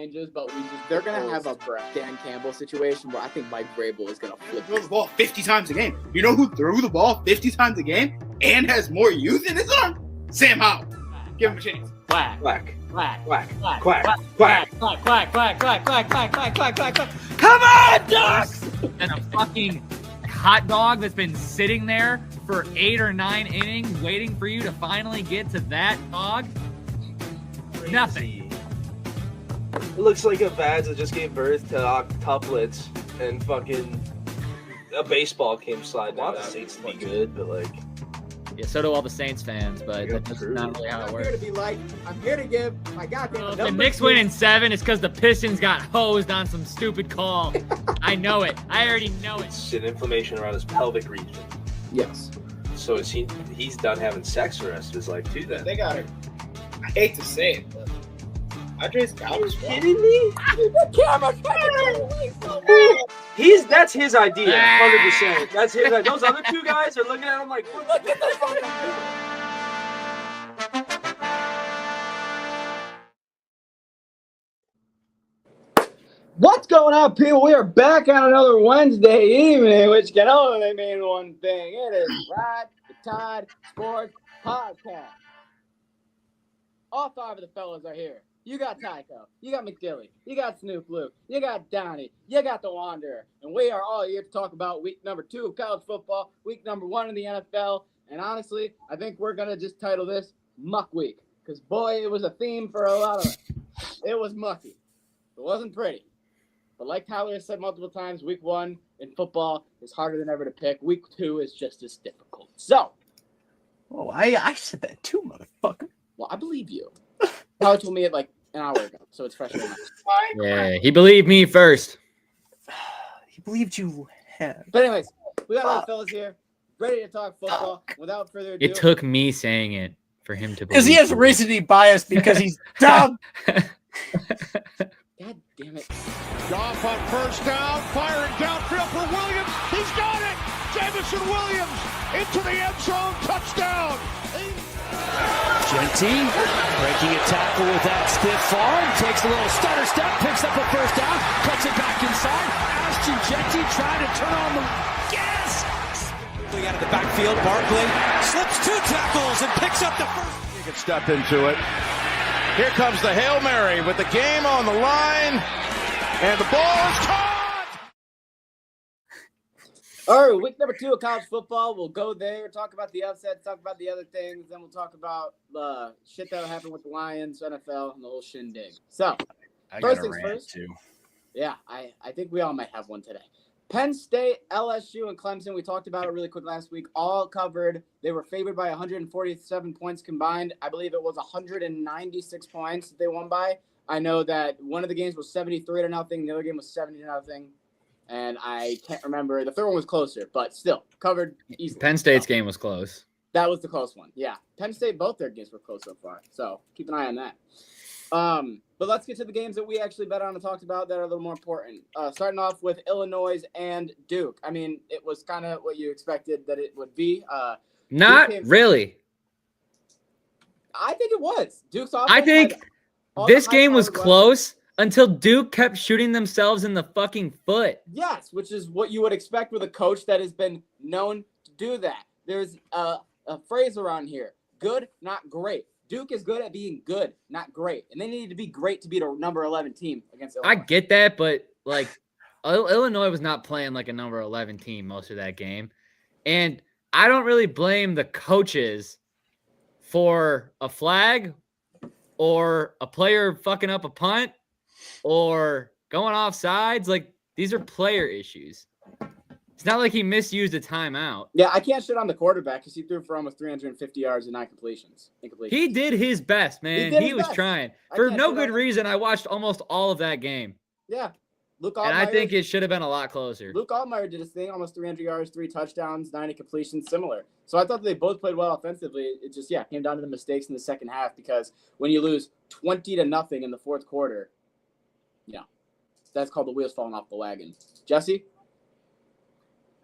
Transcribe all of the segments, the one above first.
changes, but they're gonna have a Dan Campbell situation where I think Mike Vrabel is gonna flip. Throws the ball 50 times a game. You know who threw the ball 50 times a game and has more youth in his arm? Sam Howell. Give him a chance. Quack. Quack. Quack. Quack. Quack. Quack. Quack. Quack. Quack. Quack. Quack. Quack. Quack. Quack. Quack. Quack. Quack. Quack. Come on, Ducks! And a fucking hot dog that's been sitting there for 8 or 9 innings waiting for you to finally get to that dog. Nothing. It looks like a Vads that just gave birth to octuplets and fucking a baseball came sliding out. The Saints to be good, but like. Yeah, so do all the Saints fans, but that's not really how it works. I'm here to give my goddamn. Well, if the Knicks win in 7, it's because the Pistons got hosed on some stupid call. I know it. I already know it. It's an inflammation around his pelvic region. Yes. So is he's done having sex for the rest of his life too then. They got it. I hate to say it, but Andres Gallo's Kidding me? That's his idea, 100%. That's his idea. Those other two guys are looking at him like, look at this fucking dude. What's going on, people? We are back on another Wednesday evening, which can only mean one thing. It is Ride the Tide Sports Podcast. All 5 of the fellas are here. You got Tycho, you got McDilly, you got Snoop Luke, you got Donnie, you got the Wanderer, and we are all here to talk about week number 2 of college football, week number 1 in the NFL, and honestly, I think we're going to just title this Muck Week, because boy, it was a theme for a lot of us. It was mucky. It wasn't pretty. But like Tyler has said multiple times, week 1 in football is harder than ever to pick. Week 2 is just as difficult. So. Oh, I said that too, motherfucker. Well, I believe you. Tyler told me it like an hour ago, so it's fresh in my mind. Yeah, he believed me first. He believed you. But anyways, we got all the fellas here, ready to talk football. Without further ado. It took me saying it for him to believe. Because he has recency bias because he's dumb. God damn it. Goff on first down, firing downfield for Williams. He's got it! Jamison Williams into the end zone, touchdown! Genty breaking a tackle with that stiff arm, takes a little stutter step, picks up a first down, cuts it back inside. Ashton Genty trying to turn on the gas. Out of the backfield, Barkley slips 2 tackles and picks up the first. You can step into it. Here comes the Hail Mary with the game on the line, and the ball is caught! All right, week number 2 of college football. We'll go there, talk about the upsets, talk about the other things, then we'll talk about the shit that happened with the Lions, NFL, and the whole shindig. So, first things first. Too. Yeah, I think we all might have one today. Penn State, LSU, and Clemson, we talked about it really quick last week, all covered. They were favored by 147 points combined. I believe it was 196 points they won by. I know that one of the games was 73-0, the other game was 70-0. And I can't remember. The third one was closer, but still covered easily. Penn State's game was close. That was the close one. Yeah. Penn State, both their games were close so far. So keep an eye on that. But let's get to the games that we actually bet on and talked about that are a little more important. Starting off with Illinois and Duke. I mean, it was kind of what you expected that it would be. Not really. I think it was. Duke's offense. I think this game was close. Until Duke kept shooting themselves in the fucking foot. Yes, which is what you would expect with a coach that has been known to do that. There's a phrase around here. Good, not great. Duke is good at being good, not great. And they needed to be great to beat a number 11 team against Illinois. I get that, but like Illinois was not playing like a number 11 team most of that game. And I don't really blame the coaches for a flag or a player fucking up a punt or going off sides. Like, these are player issues. It's not like he misused a timeout. Yeah, I can't shit on the quarterback because he threw for almost 350 yards and 9 completions. He did his best, man. He was trying. For no good reason, I watched almost all of that game. Yeah. Luke Altmaier, and I think it should have been a lot closer. Luke Altmaier did his thing, almost 300 yards, 3 touchdowns, 90 completions, similar. So I thought they both played well offensively. It just, came down to the mistakes in the second half because when you lose 20-0 in the fourth quarter, that's called the wheels falling off the wagon. Jesse?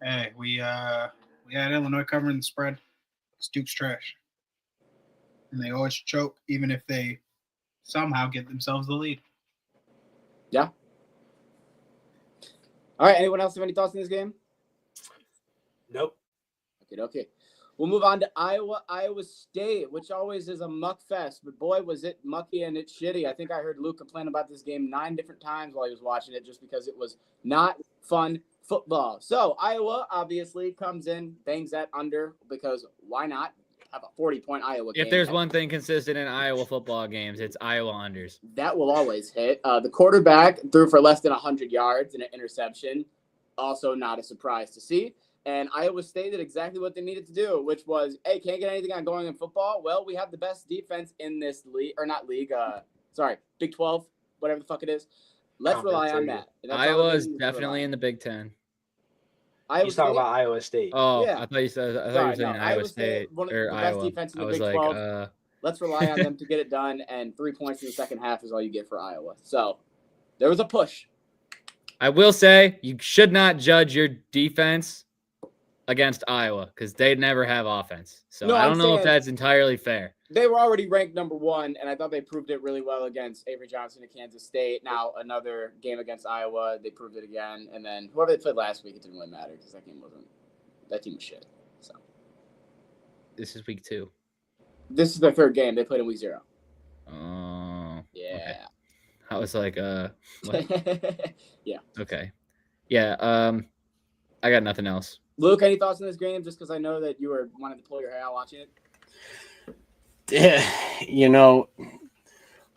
Hey, we had Illinois covering the spread. Duke's trash. And they always choke, even if they somehow get themselves the lead. Yeah. All right. Anyone else have any thoughts on this game? Nope. Okay. We'll move on to Iowa State, which always is a muck fest. But boy, was it mucky and it's shitty. I think I heard Luke complain about this game 9 different times while he was watching it just because it was not fun football. So Iowa obviously comes in, bangs that under because why not have a 40-point Iowa game? If there's one thing consistent in Iowa football games, it's Iowa unders. That will always hit. The quarterback threw for less than 100 yards and an interception. Also not a surprise to see. And Iowa State did exactly what they needed to do, which was, hey, can't get anything on going in football? Well, we have the best defense in this league, or not league, Big 12, whatever the fuck it is. Let's rely on that. Iowa is definitely in the Big 10. He's talking about Iowa State. Oh, Yeah. I thought you were saying Iowa State one of or the best Iowa. defense in I the was Big like, 12. Let's rely on them to get it done, and 3 points in the second half is all you get for Iowa. So there was a push. I will say you should not judge your defense against Iowa because they never have offense. So No, I I'm don't know if saying- that's entirely fair. They were already ranked number 1, and I thought they proved it really well against Avery Johnson at Kansas State. Now another game against Iowa, they proved it again. And then whoever they played last week, it didn't really matter because that team was shit. So This is week 2. this is their 3rd game. They played in week 0. Oh, Yeah. I was like, what? Yeah. Okay. Yeah. I got nothing else. Luke, any thoughts on this game? Just because I know that you were wanting to pull your hair out watching it. You know,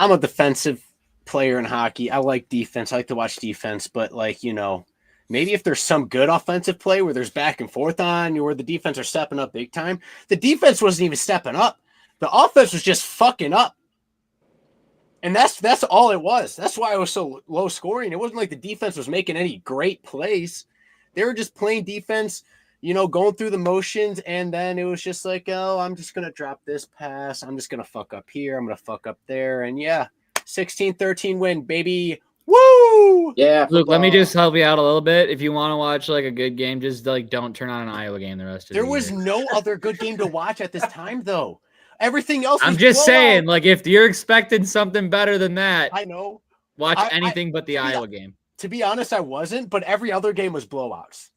I'm a defensive player in hockey. I like defense. I like to watch defense, but like, you know, maybe if there's some good offensive play where there's back and forth on, where the defense are stepping up big time, the defense wasn't even stepping up. The offense was just fucking up. And that's all it was. That's why it was so low scoring. It wasn't like the defense was making any great plays. They were just playing defense, you know, going through the motions, and then it was just like, oh, I'm just going to drop this pass. I'm just going to fuck up here. I'm going to fuck up there. And yeah, 16-13 win, baby. Woo! Yeah. Luke, let me football. just help you out a little bit. If you want to watch like a good game, just like don't turn on an Iowa game the rest of the There year. was no other good game to watch at this time, though. Everything else was I'm just blowout. saying, like, if you're expecting something better than that, I know. watch I- anything but the yeah. Iowa game. To be honest, I wasn't, but every other game was blowouts.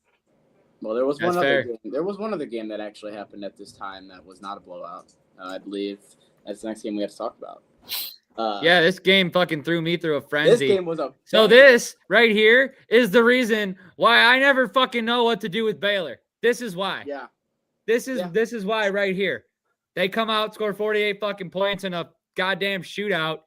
Well, there was That's one other fair. game. There was one other game that actually happened at this time that was not a blowout. I believe that's the next game we have to talk about. Yeah, this game fucking threw me through a This frenzy. game was a. So this right here is the reason why I never fucking know what to do with Baylor. This is why. Yeah. This is Yeah. this is why right here. They come out, score 48 fucking points in a goddamn shootout.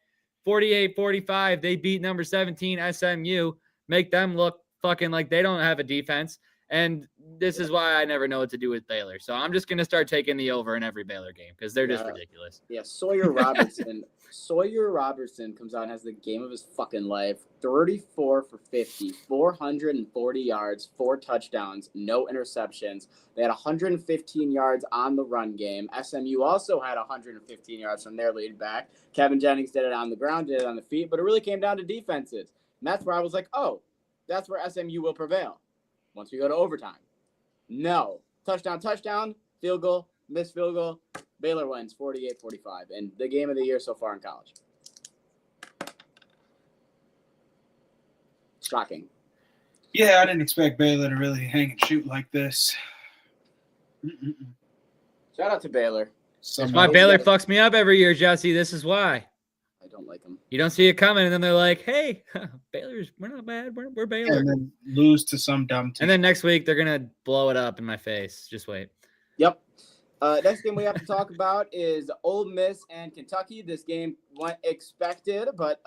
48-45. They beat number 17 SMU, make them look fucking like they don't have a defense. And this is why I never know what to do with Baylor. So I'm just gonna start taking the over in every Baylor game because they're just Yeah. ridiculous. Yeah, Sawyer Robertson. Sawyer Robertson comes out and has the game of his fucking life. 34 for 50, 440 yards, 4 touchdowns, no interceptions. They had 115 yards on the run game. SMU also had 115 yards from their lead back. Kevin Jennings did it on the ground, did it on the feet, but it really came down to defenses. And that's where I was like, oh, that's where SMU will prevail once we go to overtime. No. Touchdown, field goal, missed field goal. Baylor wins 48-45, and the game of the year so far in college. Shocking. Yeah, I didn't expect Baylor to really hang and shoot like this. Shout out to Baylor. That's why Baylor fucks me up every year, Jesse. This is why. I don't like them. You don't see it coming, and then they're like, hey, we're not bad. We're Baylor. And then lose to some dumb team. And then next week, they're going to blow it up in my face. Just wait. Yep. Next game we have to talk about is Ole Miss and Kentucky. This game went expected, but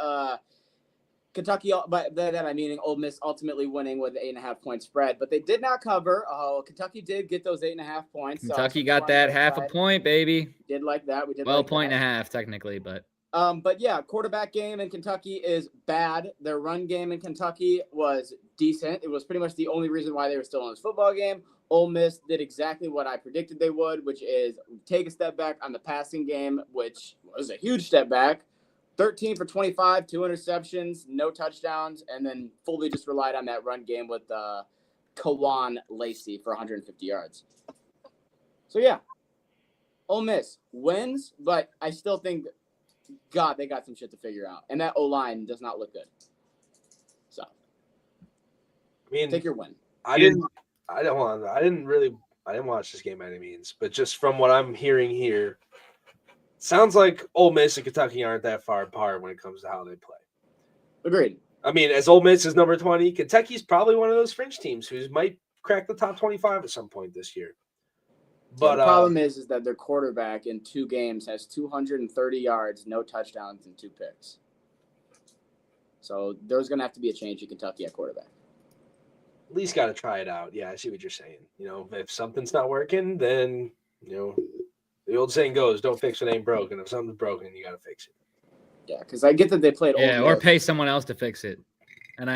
Kentucky, by that I'm meaning Ole Miss ultimately winning with an 8.5 point spread, but they did not cover. Oh, Kentucky did get those 8.5 points. Kentucky got that half a point, baby. Did like that. We did. Well, like point that. and a half technically, but But yeah, quarterback game in Kentucky is bad. Their run game in Kentucky was decent. It was pretty much the only reason why they were still in this football game. Ole Miss did exactly what I predicted they would, which is take a step back on the passing game, which was a huge step back. 13 for 25, 2 interceptions, no touchdowns, and then fully just relied on that run game with Kawan Lacey for 150 yards. So yeah, Ole Miss wins, but I still think, God, they got some shit to figure out. And that O-line does not look good. mean, Take your win. I didn't watch this game by any means, but just from what I'm hearing here, sounds like Ole Miss and Kentucky aren't that far apart when it comes to how they play. Agreed. I mean, as Ole Miss is number 20, Kentucky's probably one of those fringe teams who might crack the top 25 at some point this year. But the problem is that their quarterback in 2 games has 230 yards, no touchdowns, and 2 picks. So there's going to have to be a change in Kentucky at quarterback. At least got to try it out. Yeah, I see what you're saying. You know, if something's not working, then, you know, the old saying goes, don't fix what ain't broken. If something's broken, you got to fix it. Yeah, because I get that they played Ole Miss. or pay someone else to fix it. And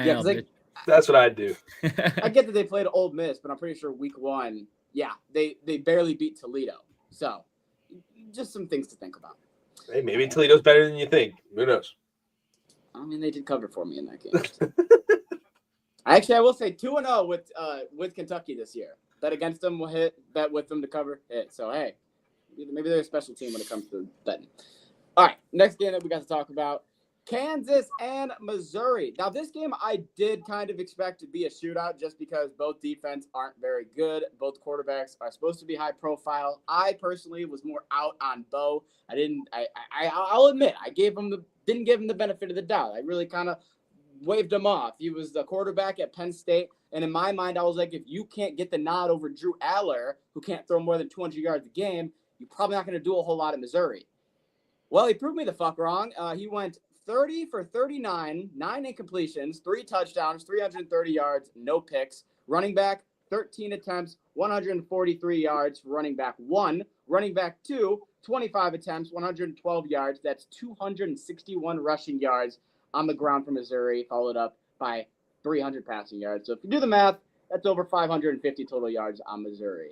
That's what I'd do. I get that they played Ole Miss, but I'm pretty sure week 1, yeah, they barely beat Toledo. So just some things to think about. Hey, maybe Toledo's better than you think. Who knows? I mean, they did cover for me in that game. Actually, I will say 2-0 with Kentucky this year. Bet against them will hit. Bet with them to cover hit. So hey, maybe they're a special team when it comes to betting. All right, next game that we got to talk about: Kansas and Missouri. Now, this game I did kind of expect to be a shootout just because both defense aren't very good. Both quarterbacks are supposed to be high profile. I personally was more out on Bo. I'll admit I didn't give him the benefit of the doubt. I really kind of waved him off. He was the quarterback at Penn State, and in my mind, I was like, if you can't get the nod over Drew Aller, who can't throw more than 200 yards a game, you're probably not going to do a whole lot at Missouri. Well, he proved me the fuck wrong. He went 30 for 39, 9 incompletions, 3 touchdowns, 330 yards, no picks. Running back, 13 attempts, 143 yards. Running back 1. Running back 2, 25 attempts, 112 yards. That's 261 rushing yards on the ground for Missouri, followed up by 300 passing yards. So if you do the math, that's over 550 total yards on Missouri.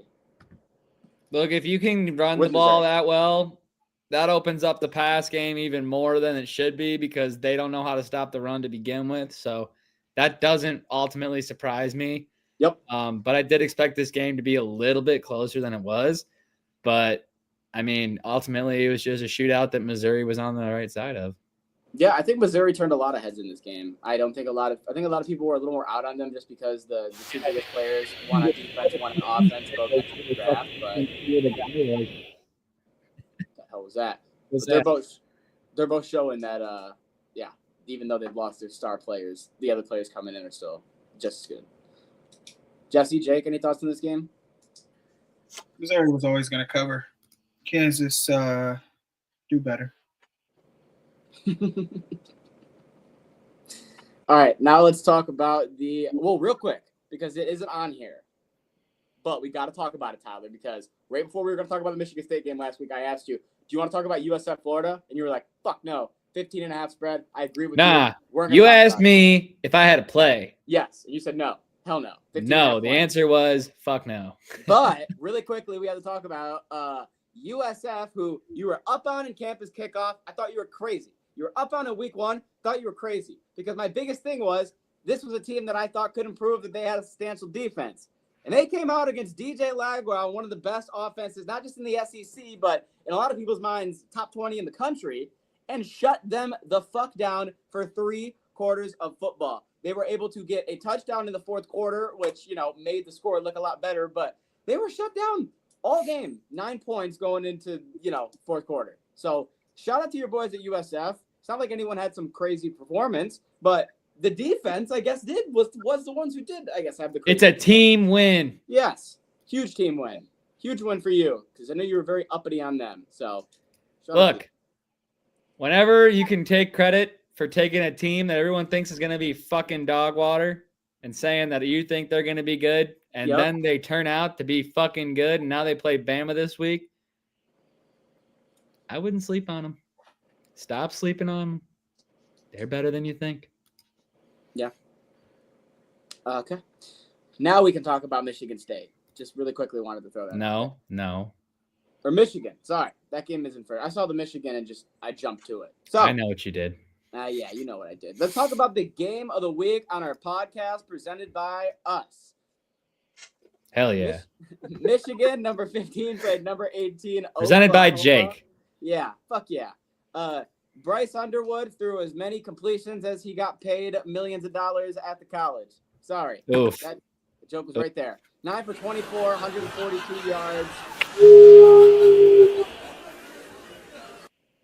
Look, if you can run With the ball Missouri. that well, that opens up the pass game even more than it should be because they don't know how to stop the run to begin with. So that doesn't ultimately surprise me. Yep. But I did expect this game to be a little bit closer than it was. But, I mean, ultimately it was just a shootout that Missouri was on the right side of. Yeah, I think Missouri turned a lot of heads in this game. I think a lot of people were a little more out on them just because the 2 biggest players, one on defense, one on offense, both went to the draft. But what the hell was that? They're both showing that even though they've lost their star players, the other players coming in are still just as good. Jesse, Jake, any thoughts on this game? Missouri was always going to cover. Kansas do better. All right, now let's talk about real quick, because it isn't on here. But we got to talk about it, Tyler, because right before we were going to talk about the Michigan State game last week, I asked you, do you want to talk about USF Florida? And you were like, fuck no. 15.5 spread. I agree with you. Nah, you asked me if I had to play. Yes. And you said no. Hell no. No, the answer was fuck no. But really quickly, we had to talk about USF, who you were up on in campus kickoff. I thought you were crazy. You were up on in week 1. Thought you were crazy. Because my biggest thing was this was a team that I thought could improve, that they had a substantial defense. And they came out against DJ Lagwell, one of the best offenses, not just in the SEC, but in a lot of people's minds, top 20 in the country, and shut them the fuck down for 3 quarters of football. They were able to get a touchdown in the 4th quarter, which, made the score look a lot better, but they were shut down all game. 9 points going into, 4th quarter. So shout out to your boys at USF. It's not like anyone had some crazy performance, but the defense, I guess, was the ones who did, I guess, have the crazy It's a team win. Yes. Huge team win. Huge win for you, because I know you were very uppity on them. So, look, whenever you can take credit for taking a team that everyone thinks is going to be fucking dog water and saying that you think they're going to be good, and then they turn out to be fucking good, and now they play Bama this week, I wouldn't sleep on them. Stop sleeping on them. They're better than you think. Yeah. Okay. Now we can talk about Michigan State. Just really quickly wanted to throw that. No. Or Michigan. Sorry. That game isn't fair. I saw the Michigan and I jumped to it. So I know what you did. Yeah, you know what I did. Let's talk about the game of the week on our podcast presented by us. Hell yeah. Michigan, number 15, played number 18. Presented by Oklahoma. Jake. Yeah, fuck yeah. Bryce Underwood threw as many completions as he got paid millions of dollars at the college. Sorry. Oof. The joke was right there. 9 for 24, 142 yards.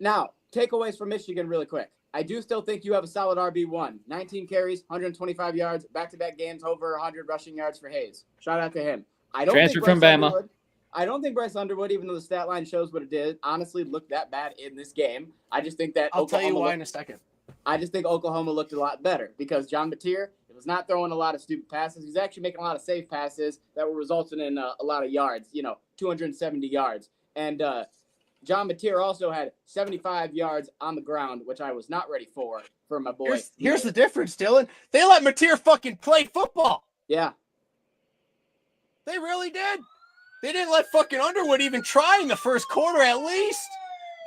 Now, takeaways from Michigan really quick. I do still think you have a solid RB1. 19 carries, 125 yards, back-to-back games, over 100 rushing yards for Hayes. Shout out to him. I don't Transferred think from Bama. I don't think Bryce Underwood, even though the stat line shows what it did, honestly looked that bad in this game. I just think that I'll tell you why in a second. I just think Oklahoma looked a lot better because John Mateer was not throwing a lot of stupid passes. He was actually making a lot of safe passes that were resulting in a lot of yards, 270 yards. And John Mateer also had 75 yards on the ground, which I was not ready for my boy. Here's the difference, Dylan. They let Mateer fucking play football. Yeah. They really did. They didn't let fucking Underwood even try in the first quarter at least,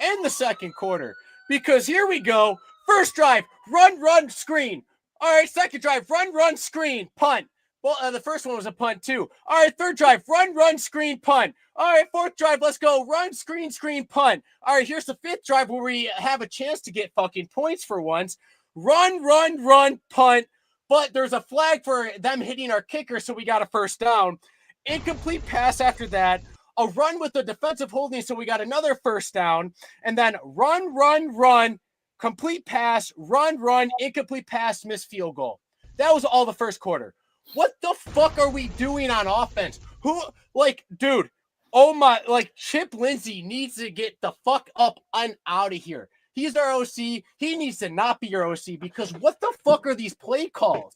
and the second quarter. Because here we go. First drive, run, screen. All right, second drive, run, screen, punt. Well, the first one was a punt too. All right, third drive, run, screen, punt. All right, fourth drive, let's go. Run, screen, punt. All right, here's the fifth drive where we have a chance to get fucking points for once. Run, punt. But there's a flag for them hitting our kicker, so we got a first down. Incomplete pass after that. A run with the defensive holding, so we got another first down. And then run. Complete pass, run, incomplete pass, missed field goal. That was all the first quarter. What the fuck are we doing on offense? Dude, Chip Lindsey needs to get the fuck up and out of here. He's our OC. He needs to not be your OC because what the fuck are these play calls?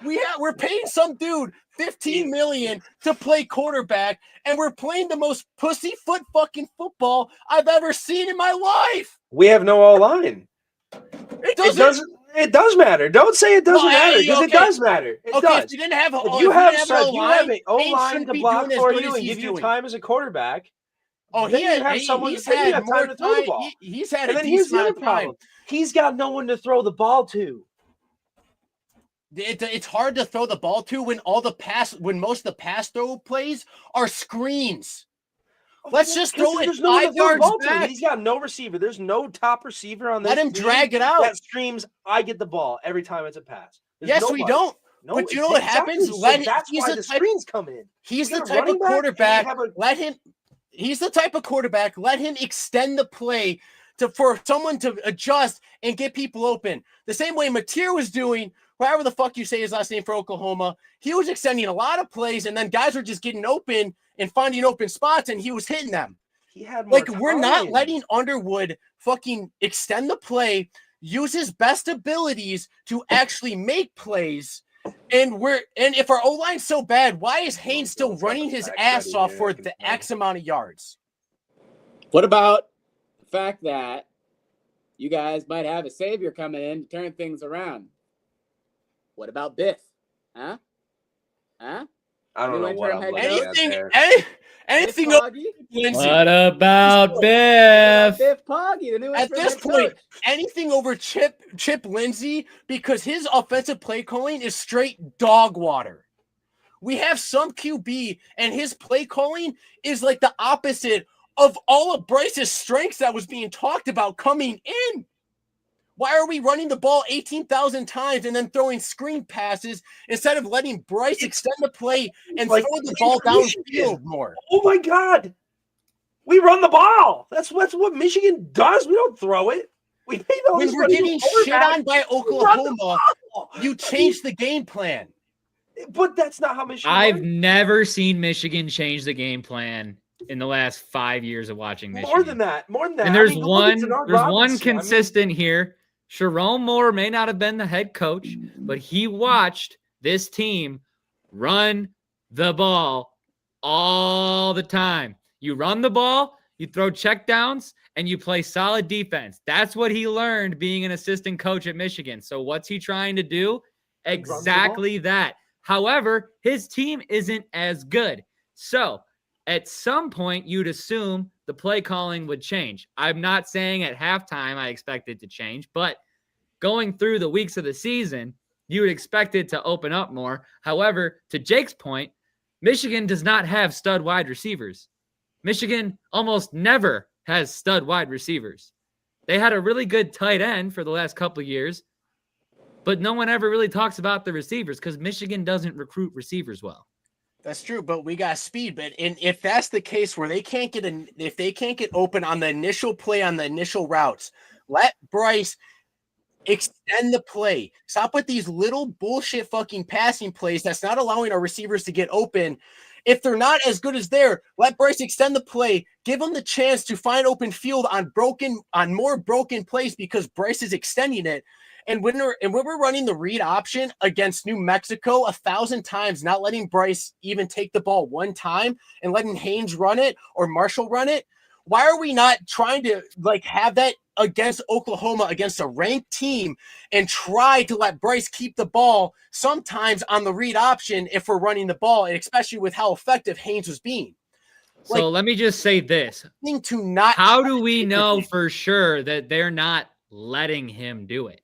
We're paying some dude $15 million to play quarterback, and we're playing the most pussyfoot fucking football I've ever seen in my life. We have no O-line. It does matter. Don't say it doesn't matter because it does matter. It does. If you didn't have if you have an O-line to block for you and give you time as a quarterback. Oh, he's had more time to throw the ball. He's had and a then here's the other decent time. problem. He's got no one to throw the ball to. It's hard to throw the ball to when most of the pass throw plays are screens. Let's just throw it 5 yards back. He's got no receiver. There's no top receiver on this. Let him drag it out. That screams, I get the ball every time it's a pass. We don't. No, but you know what happens? That's why the screens come in. He's the type of quarterback. He's the type of quarterback. Let him extend the play for someone to adjust and get people open. The same way Mateer was doing, however the fuck you say his last name for Oklahoma, he was extending a lot of plays, and then guys were just getting open and finding open spots, and he was hitting them. He had more time. We're not letting Underwood fucking extend the play, use his best abilities to actually make plays. And if our O-line's so bad, why is Haynes still running his ass off for the X amount of yards? What about the fact that you guys might have a savior coming in to turn things around? What about Biff? Huh? I don't know what I'm looking anything. What about Biff? Biff Poggi, the new at this point, anything over Chip Lindsey, because his offensive play calling is straight dog water. We have some QB, and his play calling is like the opposite of all of Bryce's strengths that was being talked about coming in. Why are we running the ball 18,000 times and then throwing screen passes instead of letting Bryce extend the play and throw the ball downfield more? Oh my God. We run the ball. That's what Michigan does. We don't throw it. We pay those. When we're getting shit on by Oklahoma, you change the game plan. But that's not how Michigan I've runs. never seen Michigan change the game plan in the last 5 years of watching Michigan. More than that. And there's one consistent here. Sharon Moore may not have been the head coach, but he watched this team run the ball all the time. You run the ball, you throw checkdowns, and you play solid defense. That's what he learned being an assistant coach at Michigan. So what's he trying to do? Exactly that. However, his team isn't as good. So at some point, you'd assume the play calling would change. I'm not saying at halftime I expect it to change, but going through the weeks of the season, you would expect it to open up more. However, to Jake's point, Michigan does not have stud wide receivers. Michigan almost never has stud wide receivers. They had a really good tight end for the last couple of years, but no one ever really talks about the receivers because Michigan doesn't recruit receivers well. That's true, but we got speed. But if that's the case where if they can't get open on the initial play on the initial routes, let Bryce extend the play. Stop with these little bullshit fucking passing plays that's not allowing our receivers to get open. If they're not as good as there, let Bryce extend the play. Give them the chance to find open field on more broken plays because Bryce is extending it. And when we're running the read option against New Mexico 1,000 times, not letting Bryce even take the ball one time and letting Haynes run it or Marshall run it, why are we not trying to have that against Oklahoma, against a ranked team, and try to let Bryce keep the ball sometimes on the read option if we're running the ball, and especially with how effective Haynes was being? So let me just say this. How do we know for sure that they're not letting him do it?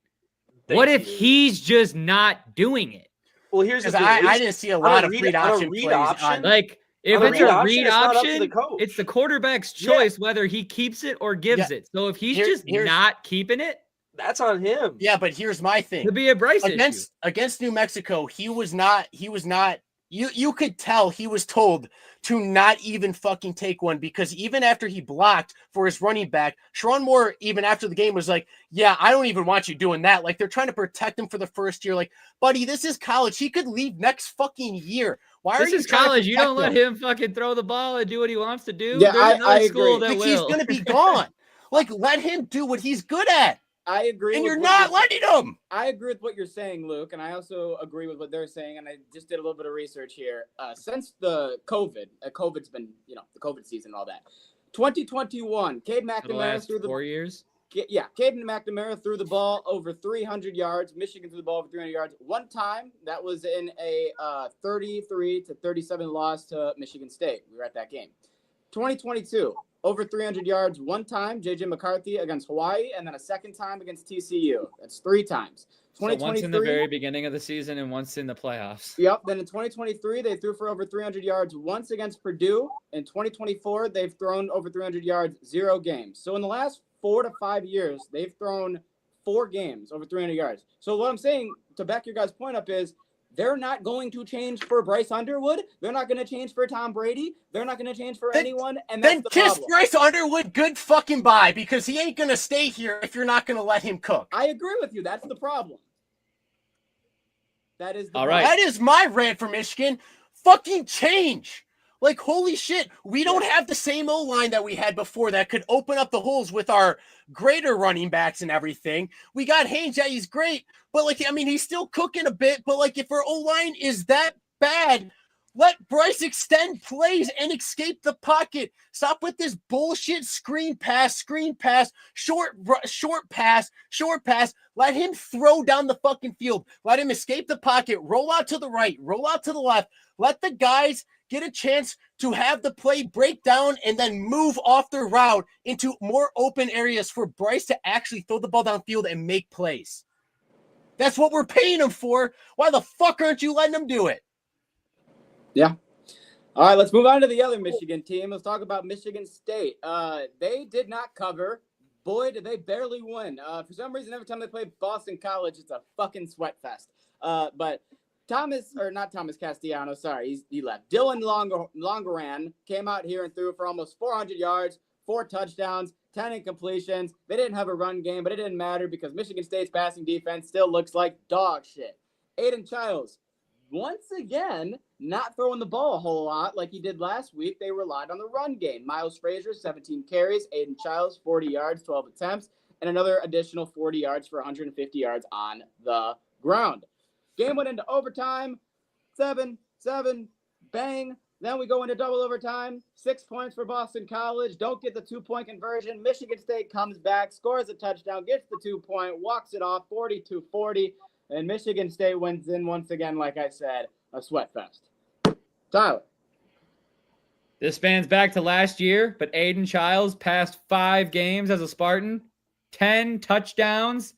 What if he's just not doing it? Well, here's the thing. I didn't see a lot of read option plays. If it's a read option, the it's the quarterback's choice whether he keeps it or gives it. So if he's not keeping it, that's on him. Yeah, but here's my thing. To be a Bryce against New Mexico, he was not. You could tell he was told to not even fucking take one because even after he blocked for his running back, Sharon Moore, even after the game, was like, yeah, I don't even want you doing that. Like, they're trying to protect him for the first year. Like, buddy, this is college. He could leave next fucking year. Why are you This is college. You don't let him fucking throw the ball and do what he wants to do. Yeah, I agree. He's going to be gone. Let him do what he's good at. I agree. And you're not letting him. I agree with what you're saying, Luke, and I also agree with what they're saying. And I just did a little bit of research here. Since the COVID's been, the COVID season and all that. 2021, Cade McNamara threw the 4 years. Yeah, Cade McNamara threw the ball over 300 yards. Michigan threw the ball over 300 yards. One time, that was in a 33-37 loss to Michigan State. We were at that game. 2022. Over 300 yards one time, J.J. McCarthy against Hawaii, and then a second time against TCU. That's 3 times. So once in the very beginning of the season and once in the playoffs. Yep. Then in 2023, they threw for over 300 yards once against Purdue. In 2024, they've thrown over 300 yards 0 games. So in the last 4 to 5 years, they've thrown 4 games over 300 yards. So what I'm saying, to back your guys' point up, is they're not going to change for Bryce Underwood. They're not going to change for Tom Brady. They're not going to change for anyone. And that's then the kiss problem. Bryce Underwood good fucking bye because he ain't going to stay here if you're not going to let him cook. I agree with you. That's the problem. That is the All right. That is my rant for Michigan. Fucking change. Like, holy shit, we don't have the same O-line that we had before that could open up the holes with our greater running backs and everything. We got Haynes, yeah, he's great, but, he's still cooking a bit, but, if our O-line is that bad, let Bryce extend plays and escape the pocket. Stop with this bullshit screen pass, short pass. Let him throw down the fucking field. Let him escape the pocket, roll out to the right, roll out to the left. Let the guys get a chance to have the play break down and then move off their route into more open areas for Bryce to actually throw the ball downfield and make plays. That's what we're paying him for. Why the fuck aren't you letting him do it? Yeah. All right, let's move on to the other Michigan team. Let's talk about Michigan State. They did not cover. Boy, did they barely win. For some reason, every time they play Boston College, it's a fucking sweat fest. But not Thomas Castellanos, sorry, he left. Dylan Longeran came out here and threw for almost 400 yards, 4 touchdowns, 10 incompletions. They didn't have a run game, but it didn't matter because Michigan State's passing defense still looks like dog shit. Aiden Childs, once again, not throwing the ball a whole lot like he did last week. They relied on the run game. Miles Frazier, 17 carries. Aiden Childs, 40 yards, 12 attempts, and another additional 40 yards for 150 yards on the ground. Game went into overtime, 7-7, bang. Then we go into double overtime, 6 points for Boston College. Don't get the 2-point conversion. Michigan State comes back, scores a touchdown, gets the 2-point, walks it off, 42-40. And Michigan State wins in once again, like I said, a sweat fest. Tyler. This spans back to last year, but Aiden Childs passed 5 games as a Spartan, 10 touchdowns,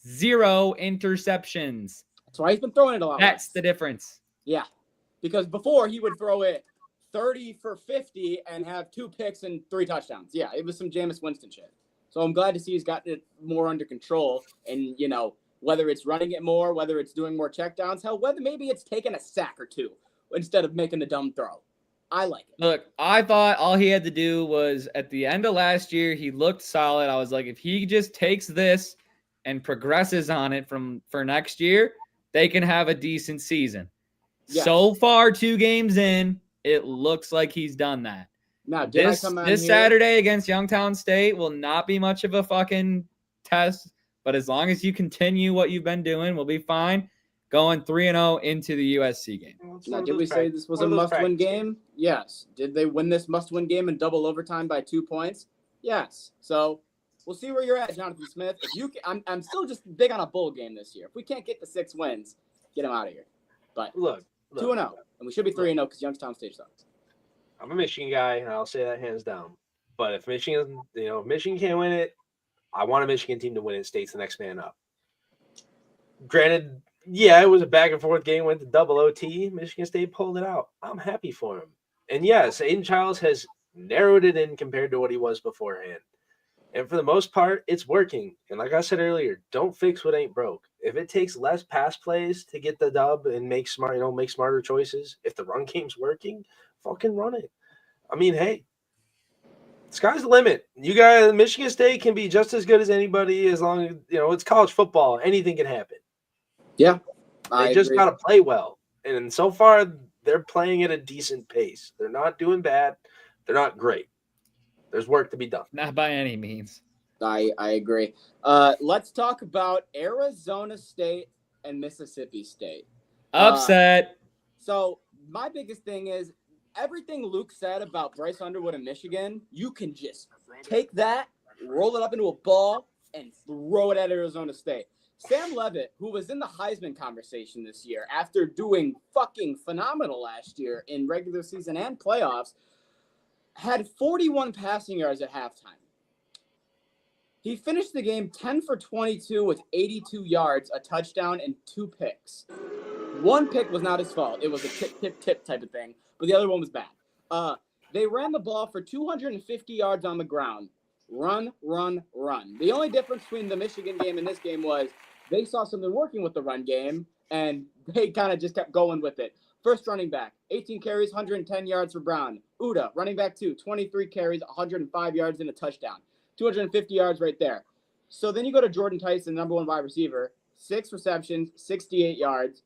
0 interceptions. That's why he's been throwing it a lot. That's the difference. Yeah, because before he would throw it 30 for 50 and have 2 picks and 3 touchdowns. Yeah, it was some Jameis Winston shit. So I'm glad to see he's gotten it more under control and, Whether it's running it more, whether it's doing more checkdowns, hell, whether maybe it's taking a sack or two instead of making the dumb throw. I like it. Look, I thought all he had to do was at the end of last year, he looked solid. I was like, if he just takes this and progresses on it for next year, they can have a decent season. Yes. So far, 2 games in, it looks like he's done that. Now, This Saturday against Youngstown State will not be much of a fucking test, but as long as you continue what you've been doing, we'll be fine. Going 3-0 into the USC game. Now, did we say this was a must-win game? Yes. Did they win this must-win game in double overtime by 2 points? Yes. So we'll see where you're at, Jonathan Smith. If you, I'm still just big on a bowl game this year. If we can't get the 6 wins, get them out of here. But Look, 2-0, and we should be 3-0 because Youngstown State sucks. I'm a Michigan guy, and I'll say that hands down. But if Michigan, if Michigan can't win it, I want a Michigan team to win it. State's the next man up. Granted, yeah, it was a back and forth game, went to double OT. Michigan State pulled it out. I'm happy for him. And yes, Aiden Childs has narrowed it in compared to what he was beforehand. And for the most part, it's working. And like I said earlier, don't fix what ain't broke. If it takes less pass plays to get the dub and make smarter choices, if the run game's working, fucking run it. I mean, hey, sky's the limit. You guys, Michigan State can be just as good as anybody as long as, it's college football. Anything can happen. Yeah. They just got to play well. And so far, they're playing at a decent pace. They're not doing bad. They're not great. There's work to be done. Not by any means. I agree. Let's talk about Arizona State and Mississippi State. Upset. So my biggest thing is everything Luke said about Bryce Underwood and Michigan, you can just take that, roll it up into a ball, and throw it at Arizona State. Sam Levitt, who was in the Heisman conversation this year after doing fucking phenomenal last year in regular season and playoffs, had 41 passing yards at halftime. He finished the game 10 for 22 with 82 yards, a touchdown, and 2 picks. 1 pick was not his fault. It was a tip type of thing, but the other one was bad. They ran the ball for 250 yards on the ground. Run. The only difference between the Michigan game and this game was they saw something working with the run game, and they kind of just kept going with it. First running back, 18 carries, 110 yards for Brown. Uda, running back 2, 23 carries, 105 yards and a touchdown. 250 yards right there. So then you go to Jordan Tyson, number 1 wide receiver, 6 receptions, 68 yards,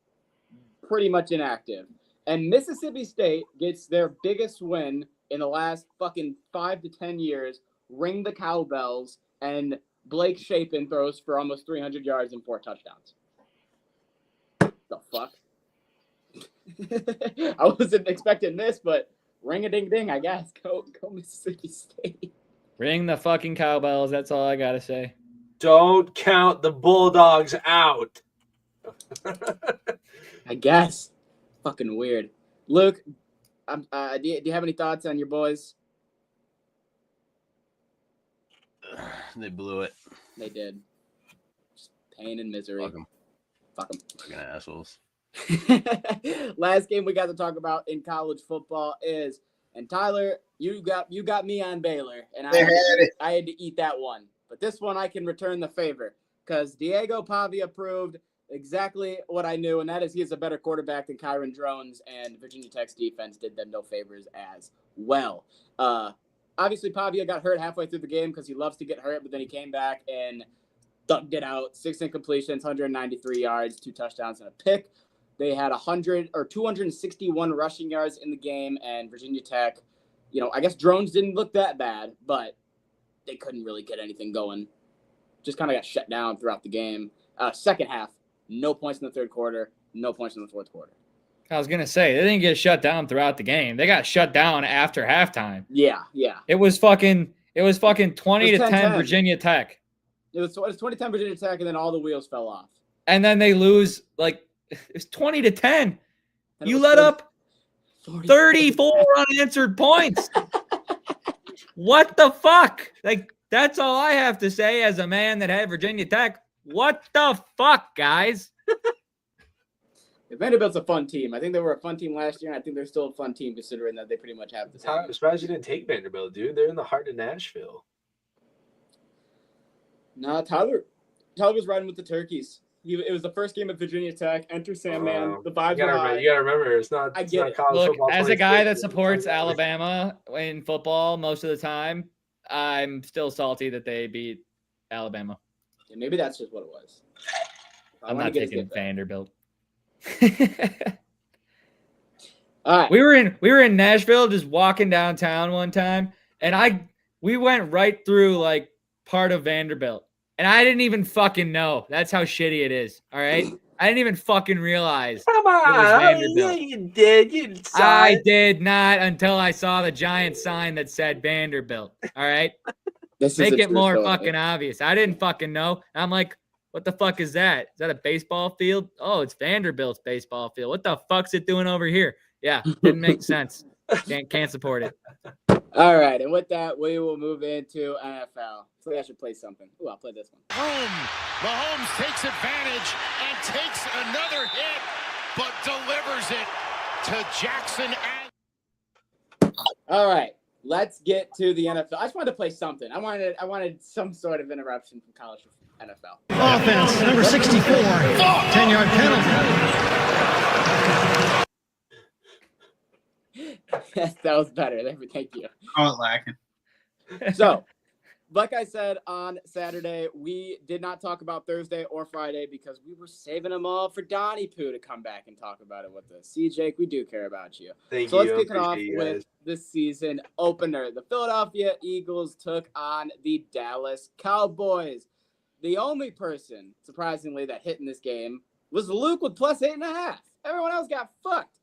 pretty much inactive. And Mississippi State gets their biggest win in the last fucking 5 to 10 years, ring the cowbells, and Blake Shapen throws for almost 300 yards and 4 touchdowns. The fuck? I wasn't expecting this, but ring-a-ding-ding, I guess. Go Mississippi State. Ring the fucking cowbells. That's all I got to say. Don't count the Bulldogs out. I guess. Fucking weird. Luke, do you have any thoughts on your boys? They blew it. They did. Just pain and misery. Fuck them. Fucking assholes. Last game we got to talk about in college football is, and Tyler, you got me on Baylor, and I had to eat that one. But this one I can return the favor because Diego Pavia proved exactly what I knew, and that is he is a better quarterback than Kyron Drones, and Virginia Tech's defense did them no favors as well. Obviously, Pavia got hurt halfway through the game because he loves to get hurt, but then he came back and dunked it out. 6 incompletions, 193 yards, 2 touchdowns, and a pick. They had 261 rushing yards in the game, and Virginia Tech, I guess Drones didn't look that bad, but they couldn't really get anything going. Just kind of got shut down throughout the game. Second half, no points in the third quarter, no points in the fourth quarter. I was going to say, they didn't get shut down throughout the game. They got shut down after halftime. Yeah. It was fucking 20-10 Virginia Tech. It was 20-10 Virginia Tech, and then all the wheels fell off. And then they lose, it's 20-10. You let up 34 unanswered points. What the fuck? That's all I have to say as a man that had Virginia Tech. What the fuck, guys? Vanderbilt's a fun team. I think they were a fun team last year, and I think they're still a fun team considering that they pretty much have the same. I'm surprised you didn't take Vanderbilt, dude. They're in the heart of Nashville. Nah, Tyler was riding with the Turkeys. It was the first game at Virginia Tech. Enter Sandman. Wow. The vibes You were gotta high. remember, it's not. I It's get not it. college Look, football. as a guy that 2015. supports Alabama in football most of the time, I'm still salty that they beat Alabama. Yeah, maybe that's just what it was. I'm not taking Vanderbilt. All right. We were in Nashville just walking downtown one time, and we went right through like part of Vanderbilt. And I didn't even fucking know. That's how shitty it is. All right. I didn't even fucking realize. Come on, yeah, you did. You saw I it. did not until I saw the giant sign that said Vanderbilt. All right. This is Make a it true more story. fucking obvious. I didn't fucking know. I'm like, what the fuck is that? Is that a baseball field? Oh, it's Vanderbilt's baseball field. What the fuck's it doing over here? Yeah, didn't make sense. Can't support it. All right, and with that, we will move into NFL. So I should play something. Ooh, I'll play this one. Mahomes takes advantage and takes another hit, but delivers it to Jackson. All right, let's get to the NFL. I just wanted to play something. I wanted some sort of interruption from college NFL. Offense, number 64, 10-yard penalty. That was better. Thank you. Call it lacking. So, like I said on Saturday, we did not talk about Thursday or Friday because we were saving them all for Donnie Pooh to come back and talk about it with us. See, Jake, we do care about you. Thank So you. let's kick it off Appreciate you with guys. the season opener. The Philadelphia Eagles took on the Dallas Cowboys. The only person, surprisingly, that hit in this game was Luke with plus 8.5. Everyone else got fucked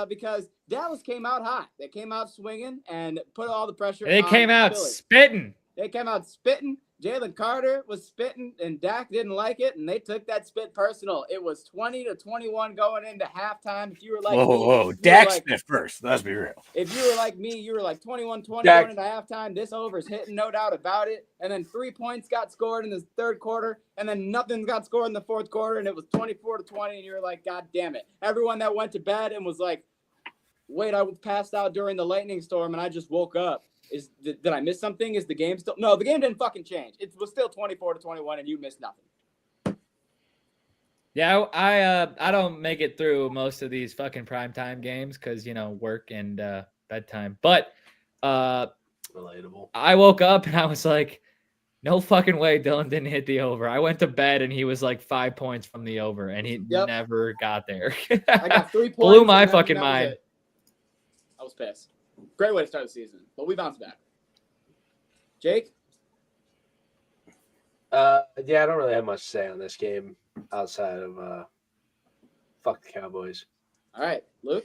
because Dallas came out hot. They came out swinging and put all the pressure They on came out Philly. spitting. They came out spitting. Jalen Carter was spitting, and Dak didn't like it, and they took that spit personal. It was 20-21 going into halftime. If you were like, Whoa. Dak spit first. Let's be real. if you were like me, you were like 21-20 Dak. going into halftime. This over's hitting, no doubt about it. And then 3 points got scored in the third quarter, and then nothing got scored in the fourth quarter, and it was 24-20, and you were like, God damn it. Everyone that went to bed and was like, wait, I passed out during the lightning storm, and I just woke up. Did I miss something? Is the game still? No, the game didn't fucking change. It was still 24-21, and you missed nothing. Yeah, I don't make it through most of these fucking primetime games because, work and bedtime. But Relatable. I woke up and I was like, no fucking way Dylan didn't hit the over. I went to bed and he was like 5 points from the over, and he never got there. I got 3 points. Blew my and fucking that was mind. it. I was pissed. Great way to start the season, but we bounced back. Jake? Yeah, I don't really have much to say on this game outside of fuck the Cowboys. All right, Luke?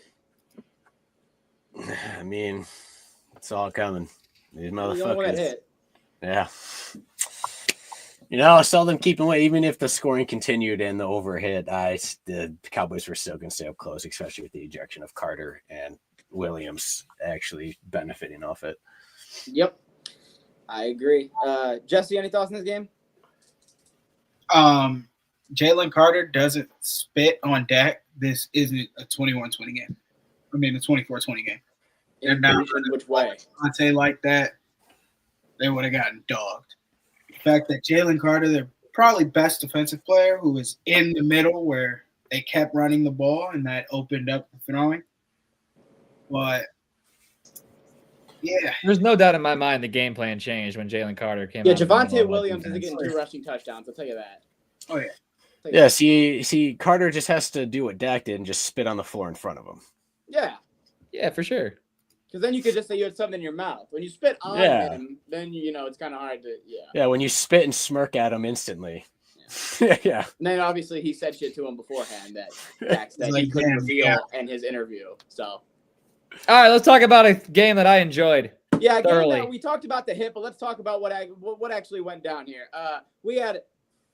I mean, it's all coming. These You don't want that motherfuckers. hit. Yeah. I saw them keeping away, even if the scoring continued and the overhit. The Cowboys were still going to stay up close, especially with the ejection of Carter and Williams actually benefiting off it. Yep. I agree. Jesse, any thoughts on this game? Jalen Carter doesn't spit on Dak. This isn't a 21-20 game. I mean, a 24-20 game. They're In not which way? I'd say like that, they would have gotten dogged. The fact that Jalen Carter, their probably best defensive player, who was in the middle where they kept running the ball and that opened up the throwing. But yeah, There's no doubt in my mind the game plan changed when Jalen Carter came Yeah, out. of the Javonte middle of Williams defense. isn't getting 2 rushing touchdowns. I'll tell you that. oh yeah. Yeah, see, Carter just has to do what Dak did and just spit on the floor in front of him. Yeah, Yeah, for sure. because then you could just say you had something in your mouth. When you spit on Yeah. him, then it's kind of hard to Yeah, when you spit and smirk at him instantly. Yeah. And then obviously he said shit to him beforehand that Dak said he Like, couldn't damn, reveal yeah. in his interview. So All right, let's talk about a game that I enjoyed. yeah, again, Thoroughly. we talked about the hit, but let's talk about what actually went down here. We had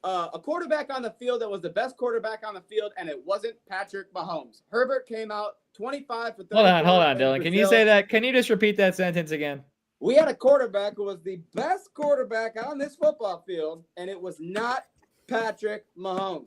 a quarterback on the field that was the best quarterback on the field, and it wasn't Patrick Mahomes. Herbert came out 25 for 30. Hold on, Dylan. Can you say that? Can you just repeat that sentence again? We had a quarterback who was the best quarterback on this football field, and it was not Patrick Mahomes.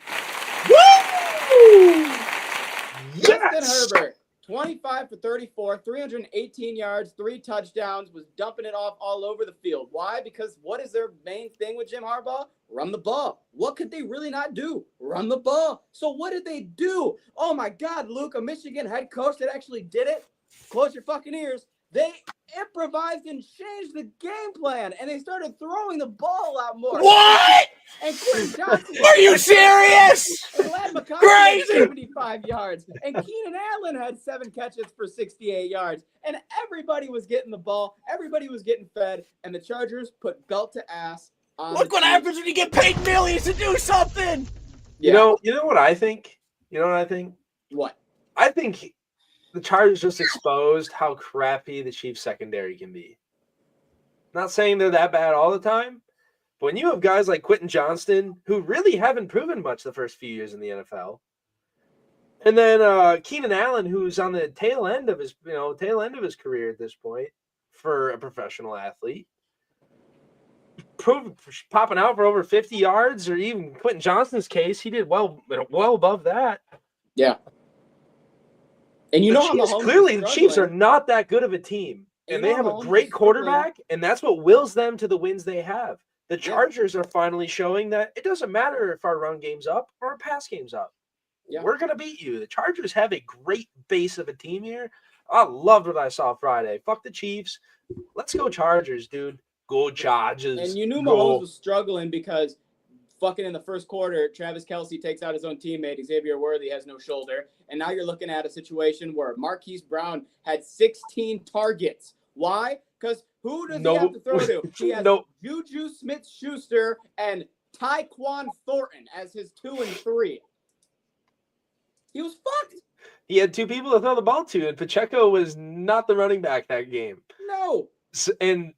Justin Herbert, 25 for 34, 318 yards, 3 touchdowns, was dumping it off all over the field. Why? Because what is their main thing with Jim Harbaugh? Run the ball. What could they really not do? Run the ball. So what did they do? Oh my God, Luke, a Michigan head coach that actually did it. Close your fucking ears. They improvised and changed the game plan, and they started throwing the ball a lot more. What? And Quentin Johnson. Are you serious? And Glad McConkey had 75 yards. And Keenan Allen had 7 catches for 68 yards. And everybody was getting the ball. Everybody was getting fed. And the Chargers put belt to ass on Look what happens when you get paid millions to do something. Yeah. You know what I think? You know what I think? What? I think the Chargers just exposed how crappy the Chiefs secondary can be. Not saying they're that bad all the time, but when you have guys like Quentin Johnston, who really haven't proven much the first few years in the NFL, and then Keenan Allen, who's on the tail end of his career at this point for a professional athlete, popping out for over 50 yards, or even Quentin Johnston's case, he did well above that. Yeah. And you know how the Chiefs are not that good of a team, and they have a great quarterback, and that's what wills them to the wins they have. The Chargers are finally showing that it doesn't matter if our run game's up or our pass game's up. Yeah. We're going to beat you. The Chargers have a great base of a team here. I loved what I saw Friday. Fuck the Chiefs. Let's go Chargers, dude. Go Chargers. And you knew Mahomes was struggling because fucking in the first quarter, Travis Kelce takes out his own teammate. Xavier Worthy has no shoulder. And now you're looking at a situation where Marquise Brown had 16 targets. Why? Because who does he have to throw to? He has Juju Smith-Schuster and Tyquan Thornton as his 2 and 3. He was fucked. He had 2 people to throw the ball to, and Pacheco was not the running back that game. No. And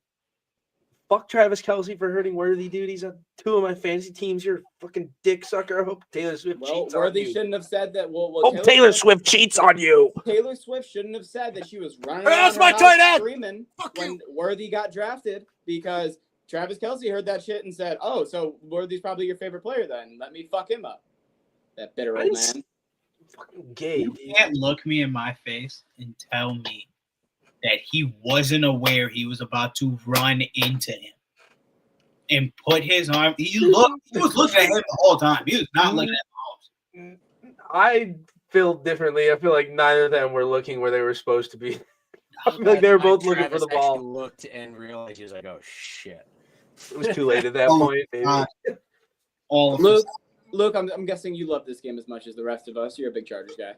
fuck Travis Kelce for hurting Worthy, dude. He's on 2 of my fantasy teams. You're a fucking dick sucker. I hope Taylor Swift cheats on you. Worthy shouldn't have said that. Hope Taylor Swift cheats on you. Taylor Swift shouldn't have said that she was running That's around my her tight house end. screaming when Worthy got drafted, because Travis Kelce heard that shit and said, "Oh, so Worthy's probably your favorite player then. Let me fuck him up." That bitter old man. Fucking gay. You can't look me in my face and tell me that he wasn't aware he was about to run into him and put his arm. He was looking at him the whole time. He was not looking at Mahomes. I feel differently. I feel like neither of them were looking where they were supposed to be. I feel like they were both looking for the ball. Looked and realized he was like, "Oh shit!" It was too late at that point. Maybe. Luke, I'm guessing you love this game as much as the rest of us. You're a big Chargers guy.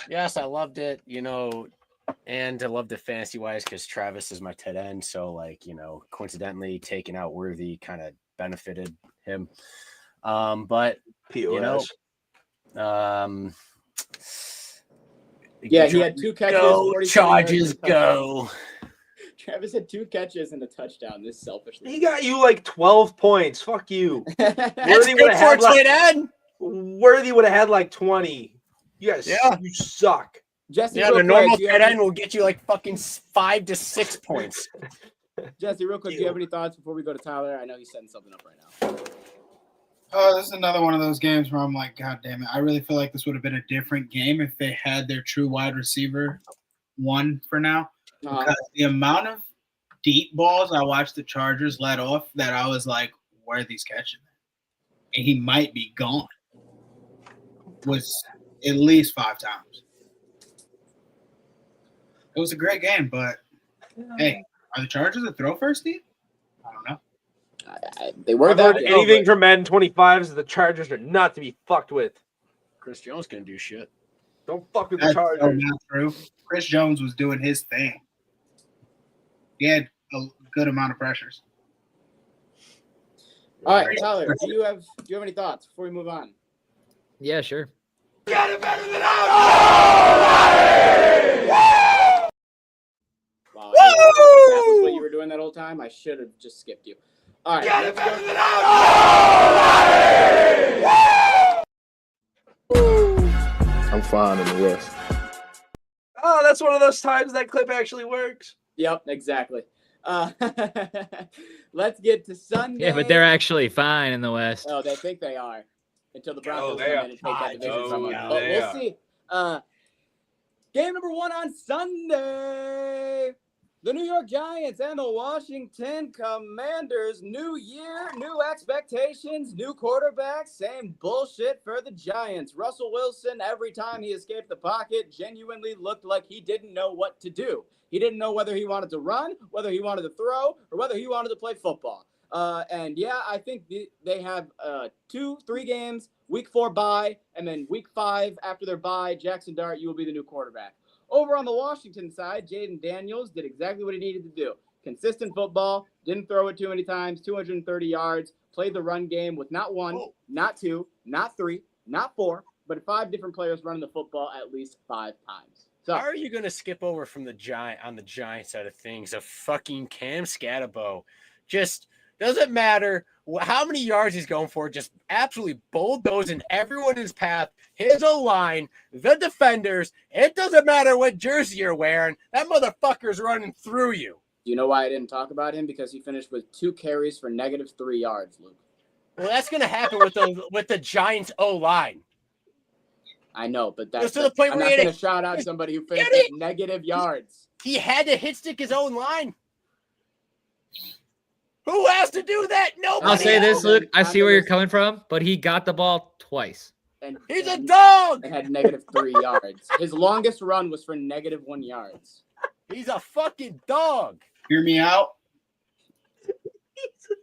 Yes, I loved it. And I loved it fantasy wise because Travis is my tight end. So, coincidentally, taking out Worthy kind of benefited him. But POS. Yeah, he had 2 catches. Go Chargers, go! Travis had 2 catches and a touchdown. This selfishly. He got you like 12 points. Fuck you. Worthy would have had Worthy would have had like 20. You guys, you suck. Jesse, the normal tight end will get you like fucking 5 to 6 points. Jesse, real quick, do you have any thoughts before we go to Tyler? I know he's setting something up right now. This is another one of those games where I'm like, God damn it. I really feel like this would have been a different game if they had their true wide receiver one for now. Because the amount of deep balls I watched the Chargers let off that I was like, where are these catching? And he might be gone. Was at least 5 times. It was a great game, but hey, are the Chargers a throw first team? I don't know. They were that. Anything from Madden 25s, the Chargers are not to be fucked with. Chris Jones can do shit. Don't fuck with the Chargers. That's not true. Chris Jones was doing his thing. He had a good amount of pressures. All right, Tyler, do you have any thoughts before we move on? Yeah, sure. Wow, that was what you were doing that whole time? I should have just skipped you. All right. I'm fine in the West. Oh, that's one of those times that clip actually works. Yep, exactly. Let's get to Sunday. Yeah, but they're actually fine in the West. Oh, they think they are. Until the Broncos come in and take that division from them. No, But we'll see. Game number 1 on Sunday. The New York Giants and the Washington Commanders. New year, new expectations, new quarterback. Same bullshit for the Giants. Russell Wilson, every time he escaped the pocket, genuinely looked like he didn't know what to do. He didn't know whether he wanted to run, whether he wanted to throw, or whether he wanted to play football. And yeah, I think they have 2-3 games, week 4 bye, and then week 5 after their bye, Jackson Dart, you will be the new quarterback. Over on the Washington side, Jaden Daniels did exactly what he needed to do. Consistent football, didn't throw it too many times, 230 yards, played the run game with not 1, not 2, not 3, not 4, but 5 different players running the football at least 5 times. So, how are you going to skip over from the Giant side of things of fucking Cam Scatterbo? Just doesn't matter how many yards he's going for, just absolutely bulldozing everyone in his path, his O-line, the defenders. It doesn't matter what jersey you're wearing. That motherfucker's running through you. Do you know why I didn't talk about him? Because he finished with 2 carries for -3 yards, Luke. Well, that's going to happen with the Giants O-line. I know, but that's to the point I'm where not he going to shout out somebody who finished with negative yards. He had to hit stick his own line. Who has to do that? Nobody. I'll say this, Luke. I see where you're coming coming from, but he got the ball twice. And He's a dog. and had -3 yards. His longest run was for -1 yards. He's a fucking dog. Hear me out.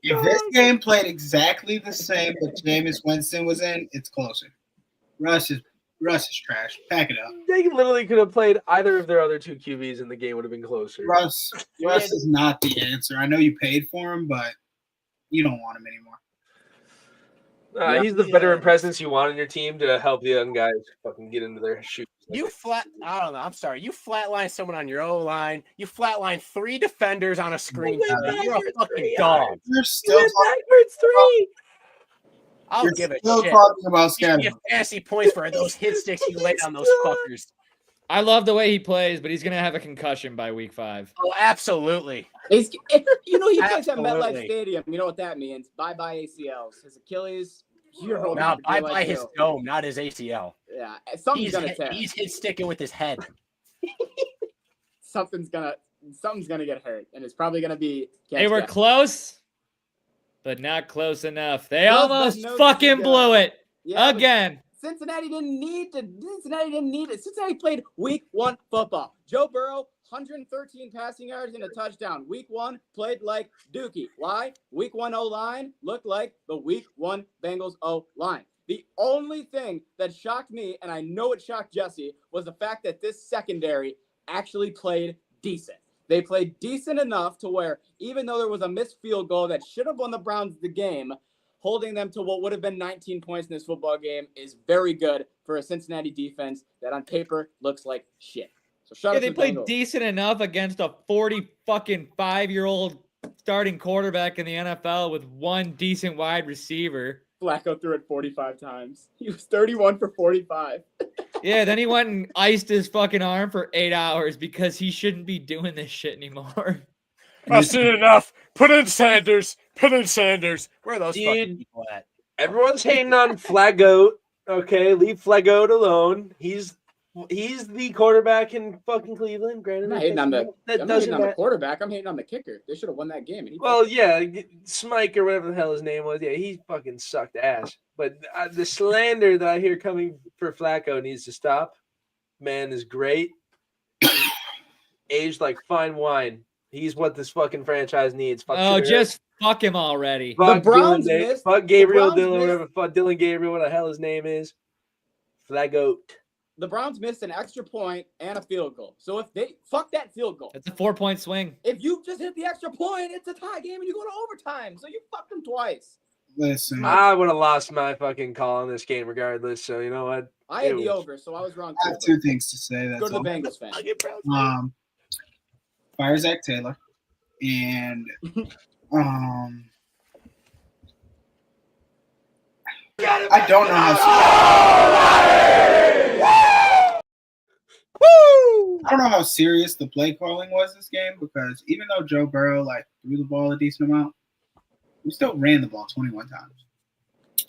If this game played exactly the same that Jameis Winston was in, it's closer. Russ is trash. Pack it up. They literally could have played either of their other 2 QBs and the game would have been closer. Russ is not the answer. I know you paid for him, but you don't want him anymore. He's the veteran presence you want in your team to help the young guys fucking get into their shoes. I don't know. I'm sorry. You flatline someone on your O-line. You flatline 3 defenders on a screen. You're a fucking dog. You're still backwards 3. I'll give it still shit. talking about You Scatterbo. get fantasy points for those hit sticks you laid on those fuckers. I love the way he plays, but he's gonna have a concussion by week 5. Oh, absolutely. He plays at Absolutely. MetLife Stadium. You know what that means? Bye-bye ACLs. His Achilles. Now, bye his dome, not his ACL. Yeah, something's gonna tear. He's hit sticking with his head. Something's gonna get hurt, and it's probably gonna be. They were close, but not close enough. They Close, but almost no fucking cigar. blew it Yeah, but again. Cincinnati didn't need it. Cincinnati played week 1 football. Joe Burrow, 113 passing yards and a touchdown. Week 1 played like Dookie. Why? Week 1 O-line looked like the week 1 Bengals O-line. The only thing that shocked me, and I know it shocked Jesse, was the fact that this secondary actually played decent. They played decent enough to where even though there was a missed field goal that should have won the Browns the game, holding them to what would have been 19 points in this football game is very good for a Cincinnati defense that on paper looks like shit. So shut Yeah, up they the played Bengals. decent enough against a 45-year-old starting quarterback in the NFL with 1 decent wide receiver. Flacco threw it 45 times. He was 31 for 45. Yeah, then he went and iced his fucking arm for 8 hours because he shouldn't be doing this shit anymore. I've seen enough. Put in Sanders. Where are those fucking people at? Everyone's hating on Flacco. Okay, leave Flacco alone. He's the quarterback in fucking Cleveland. Granted, I'm hating on the matter. quarterback. I'm hating on the kicker. They should have won that game. Well, yeah, Smike or whatever the hell his name was. Yeah, he fucking sucked ass. But the slander that I hear coming for Flacco needs to stop. Man is great. Aged like fine wine. He's what this fucking franchise needs. Oh, just fuck him already. Fuck The Browns Dylan, missed- fuck Gabriel the Browns Dillon, missed- whatever. Fuck Dylan Gabriel, what the hell his name is. Flacco. The Browns missed an extra point and a field goal. So if they fuck that field goal, It's a 4-point swing. if you just hit the extra point, it's a tie game and you go to overtime. So you fucked them twice. Listen, I would have lost my fucking call on this game regardless. So you know what? I had the Ew. over, so I was wrong I too. have 2 things to say. That's Go to the all. Bengals fan. Fire Zach Taylor, and I don't know I don't know how serious the play calling was this game, because even though Joe Burrow threw the ball a decent amount, we still ran the ball 21 times.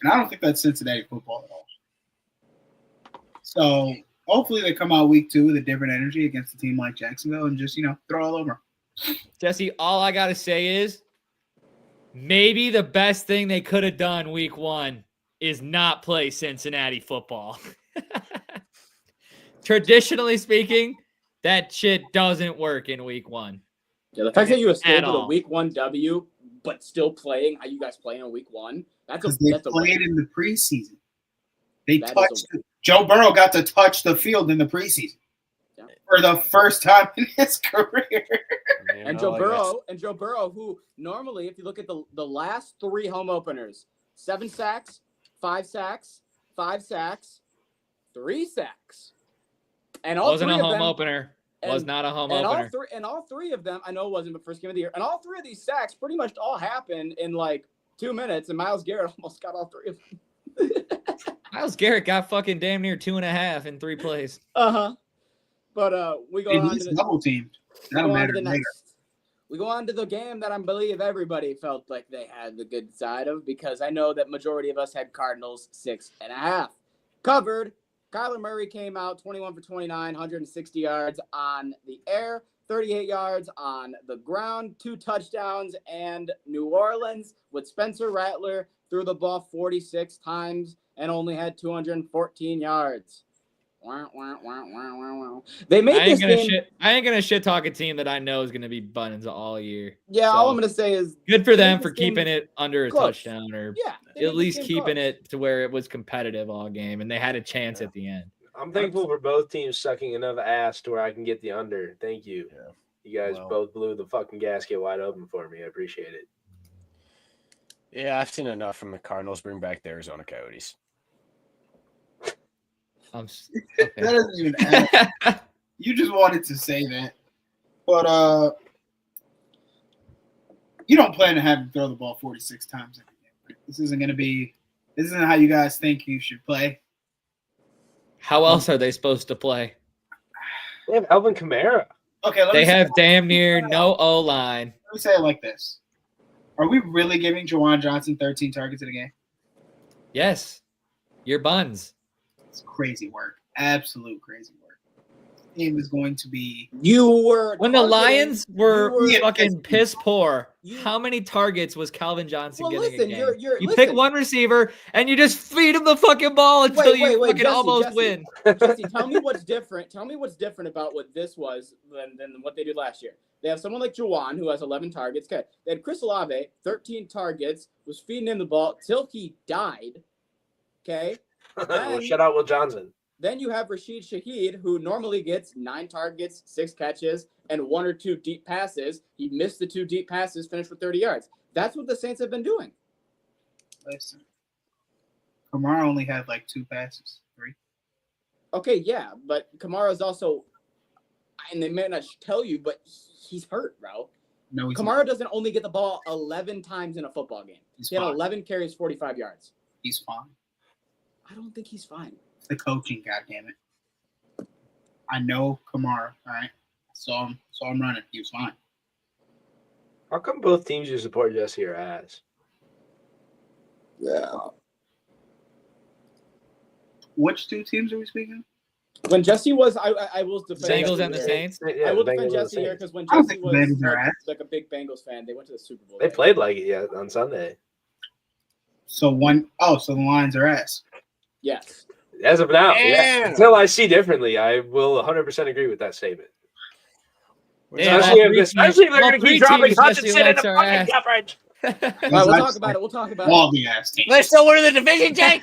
And I don't think that's Cincinnati football at all. So hopefully they come out week 2 with a different energy against a team like Jacksonville and just, throw all over. Jesse, all I got to say is maybe the best thing they could have done week 1 is not play Cincinnati football. Traditionally speaking, that shit doesn't work in week 1. Yeah, the fact that you escaped with a all. week 1 W, but still playing how you guys play in week 1, Because they that's a played win. in the preseason. They That is touched a Joe Burrow got to touch the field in the preseason Yeah. for the first time in his career. And Joe Burrow, who normally, if you look at the last 3 home openers, 7 sacks, 5 sacks, 5 sacks, 3 sacks. And all Wasn't a 3 of home them, opener. Was not a home and opener. all three of them, I know it wasn't the first game of the year, and all 3 of these sacks pretty much all happened in like 2 minutes, and Myles Garrett almost got all 3 of them. Myles Garrett got fucking damn near 2.5 in 3 plays. But we go on He's to the double teamed. That'll matter later. We go on to the game that I believe everybody felt like they had the good side of, because I know that majority of us had Cardinals 6.5 covered. Kyler Murray came out 21 for 29, 160 yards on the air, 38 yards on the ground, 2 touchdowns, and New Orleans with Spencer Rattler threw the ball 46 times and only had 214 yards. They made this game. I ain't gonna shit talk a team that I know is gonna be buttons all year. Yeah, So, all I'm gonna say is good for them made for this game keeping it under a close. touchdown, or Yeah, they made at this least game keeping close. it to where it was competitive all game, and they had a chance at the end. I'm thankful for both teams sucking enough ass to where I can get the under. Thank you. Yeah. You guys Well. both blew the fucking gasket wide open for me. I appreciate it. Yeah, I've seen enough from the Cardinals bring back the Arizona Coyotes. That doesn't even add. You just wanted to say that. But you don't plan to have him throw the ball 46 times every game. Right? This isn't how you guys think you should play. How else are they supposed to play? They have Alvin Kamara. Okay, They have damn near no O-line. Let me say it like this. Are we really giving Juwan Johnson 13 targets in a game? Yes, your buns. It's crazy work. Absolute crazy work. The game is going to be. When the Lions were Yeah, fucking piss poor, You- how many targets was Calvin Johnson Well, getting listen, a game? you're You listen. pick one receiver and you just feed him the fucking ball until you fucking Jesse, almost Jesse. win. Jesse, tell me what's different. Tell me what's different about what this was than what they did last year. They have someone like Juwan who has 11 targets. Okay. They had Chris Olave, 13 targets, was feeding him the ball till he died. Okay. Well, shout out Will Johnson. Then you have Rashid Shaheed, who normally gets 9 targets, 6 catches, and 1 or 2 deep passes. He missed the 2 deep passes, finished with 30 yards. That's what the Saints have been doing. Listen. Kamara only had like 2 passes, 3. Okay, yeah, but Kamara's also, and they may not tell you, but he's hurt, bro. No, he's Kamara doesn't only get the ball 11 times in a football game. He's He had fine. 11 carries, 45 yards. He's fine. I don't think he's fine. It's the coaching, goddammit. I know Kamara, all right? Saw him running. He was fine. How come both teams you support Jesse are ass? Yeah. Which 2 teams are we speaking of? When Jesse was, I will defend Bengals Jesse and the here. Saints. Yeah, I will the defend Bengals and the Jesse here Saints. because when I don't Jesse think the Bengals are ass. like a big Bengals fan, they went to the Super Bowl. They played like it on Sunday. So the Lions are ass. Yes. As of now, yeah. Yeah. Until I see differently, I will 100% agree with that statement. Damn, Especially all if three especially if teams- they're all going to three keep dropping teams Hutchinson Jesse in the likes are fucking ass. coverage. All right, we'll talk about it. We'll talk about it. All the ass teams. They're still winning the division, Jake.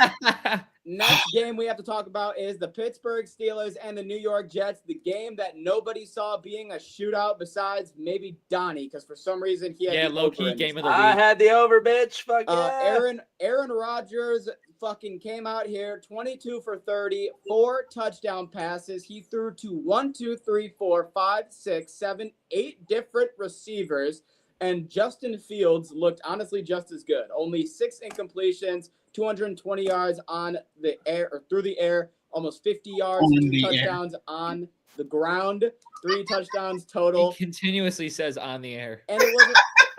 Next game we have to talk about is the Pittsburgh Steelers and the New York Jets. The game that nobody saw being a shootout besides maybe Donnie, because for some reason he had Yeah, the low over key in game this. of the I week. had the over, bitch. Fuck yeah. Aaron Rodgers fucking came out here 22 for 30, 4 touchdown passes. He threw to 1, 2, 3, 4, 5, 6, 7, 8 different receivers. And Justin Fields looked honestly just as good. Only 6 incompletions, 220 yards on the air or through the air, almost 50 yards, On 2 the air. touchdowns on the ground, 3 touchdowns He total. continuously says on the air. And it was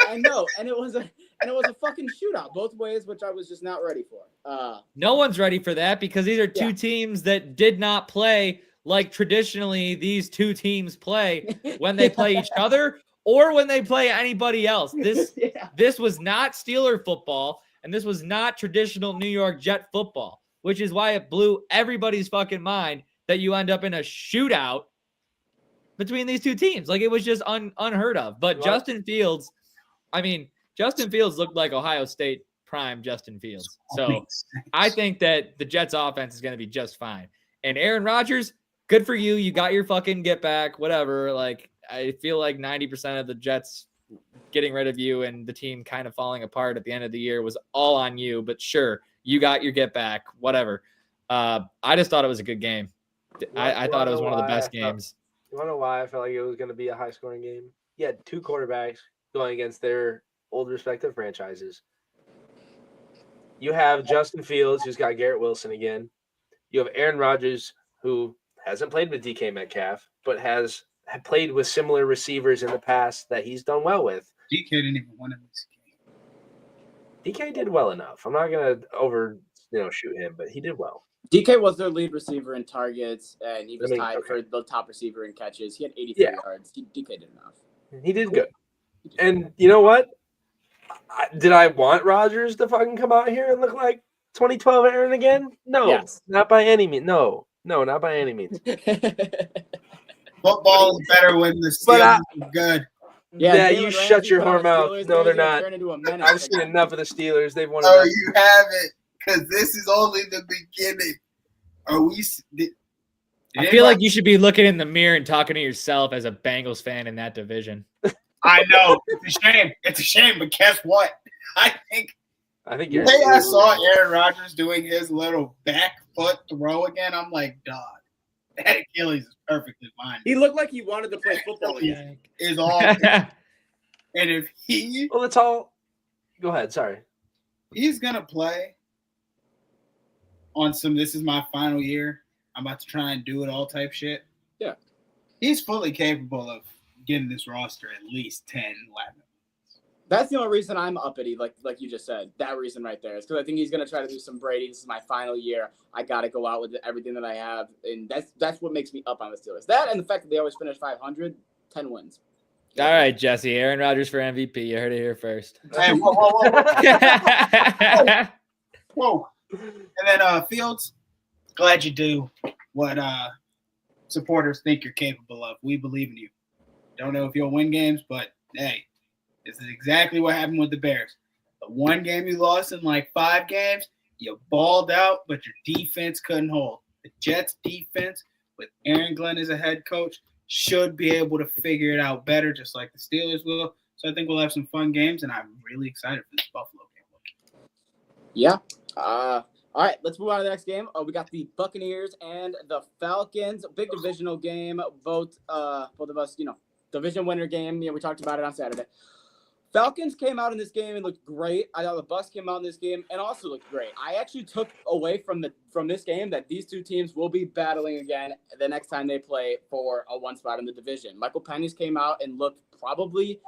I know, and it was a fucking shootout both ways, which I was just not ready for. No one's ready for that because these are two Yeah. teams that did not play like traditionally these two teams play when they play each other or when they play anybody else. This was not Steeler football, and this was not traditional New York Jet football, which is why it blew everybody's fucking mind that you end up in a shootout between these two teams. Like, it was just unheard of. But Justin Fields looked like Ohio State prime Justin Fields. So I think that the Jets offense is going to be just fine. And Aaron Rodgers, good for you. You got your fucking get back, whatever. Like, I feel like 90% of the Jets getting rid of you and the team kind of falling apart at the end of the year was all on you. But sure, you got your get back, whatever. I just thought it was a good game. I thought it was one of the best games. You want to know why I felt like it was going to be a high-scoring game? You had two quarterbacks going against their old respective franchises. You have Justin Fields, who's got Garrett Wilson again. You have Aaron Rodgers, who hasn't played with DK Metcalf, but had played with similar receivers in the past that he's done well with. DK didn't even win in this game. DK did well enough. I'm not going to shoot him, but he did well. DK was their lead receiver in targets, and he was tied for the top receiver in catches. He had 83 yards. DK did enough. He did good. And you know what? Did I want Rodgers to fucking come out here and look like 2012 Aaron again? No, not by any means. No, not by any means. Football is better when the Steelers are good. Yeah, you shut your whore mouth. No, they're not. I've seen enough of the Steelers. They've won. Oh, you haven't, because this is only the beginning. I feel like you should be looking in the mirror and talking to yourself as a Bengals fan in that division. I know. It's a shame. It's a shame, but guess what? I think you're I saw Aaron Rodgers doing his little back foot throw again. I'm like, dog, that Achilles is perfectly fine. He looked like he wanted to play football again. Is all. And if he... Well, it's all... Go ahead. Sorry. He's going to play on some, this is my final year, I'm about to try and do it all type shit. Yeah. He's fully capable of getting this roster at least 10, 11. That's the only reason I'm uppity, like you just said. That reason right there is because I think he's going to try to do some Brady. This is my final year. I got to go out with everything that I have, and that's what makes me up on the Steelers. That and the fact that they always finish 500, 10 wins. All right, Jesse. Aaron Rodgers for MVP. You heard it here first. Hey, whoa. Whoa. And then Fields, glad you do what supporters think you're capable of. We believe in you. Don't know if you'll win games, but hey, this is exactly what happened with the Bears. The one game you lost in like 5 games, you balled out, but your defense couldn't hold. The Jets defense, with Aaron Glenn as a head coach, should be able to figure it out better, just like the Steelers will. So I think we'll have some fun games, and I'm really excited for this Buffalo game. Yeah. All right, let's move on to the next game. We got the Buccaneers and the Falcons. Big divisional game. Both of us, division winner game. We talked about it on Saturday. Falcons came out in this game and looked great. I thought the Bucs came out in this game and also looked great. I actually took away from this game that these two teams will be battling again the next time they play for a one spot in the division. Michael Penix came out and looked probably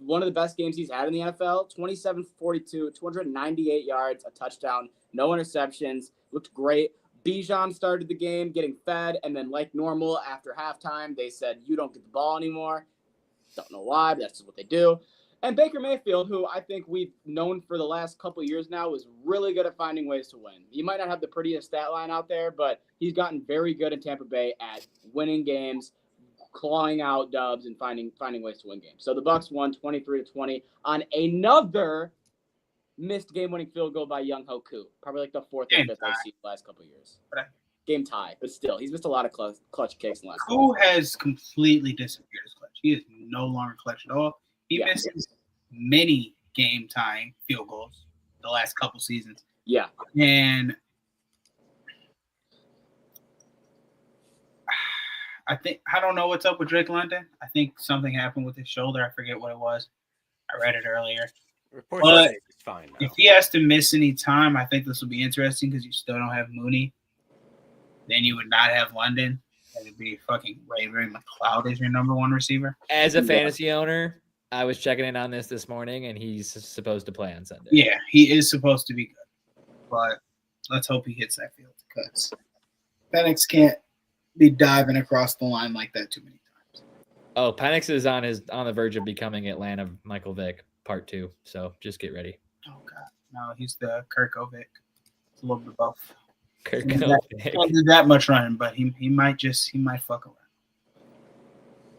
one of the best games he's had in the NFL. 27-42, 298 yards, a touchdown, no interceptions. Looked great. Bijan started the game getting fed, and then like normal after halftime, they said, you don't get the ball anymore. Don't know why, but that's just what they do. And Baker Mayfield, who I think we've known for the last couple of years now, is really good at finding ways to win. He might not have the prettiest stat line out there, but he's gotten very good in Tampa Bay at winning games, clawing out dubs, and finding ways to win games. So the Bucs won 23-20 on another missed game-winning field goal by Young Ho Koo. Probably like the 4th or 5th I've seen the last couple of years. Game tie, but still, he's missed a lot of clutch kicks in the last Koo has completely disappeared as clutch. He is no longer clutch at all. He misses many game-tying field goals the last couple seasons. Yeah. And I don't know what's up with Drake London. I think something happened with his shoulder. I forget what it was. I read it earlier. But it's fine now. If he has to miss any time, I think this will be interesting because you still don't have Mooney. Then you would not have London. It would be fucking Ray McLeod as your number 1 receiver. As a fantasy owner, I was checking in on this morning, and he's supposed to play on Sunday. Yeah, he is supposed to be good. But let's hope he hits that field because Penix can't be diving across the line like that too many times. Oh, Penix is on the verge of becoming Atlanta Michael Vick Part 2. So just get ready. Oh God, no, he's the Kirkovic. It's a little bit buff. Kirk Can't Covic. do that much running, but he might fuck around.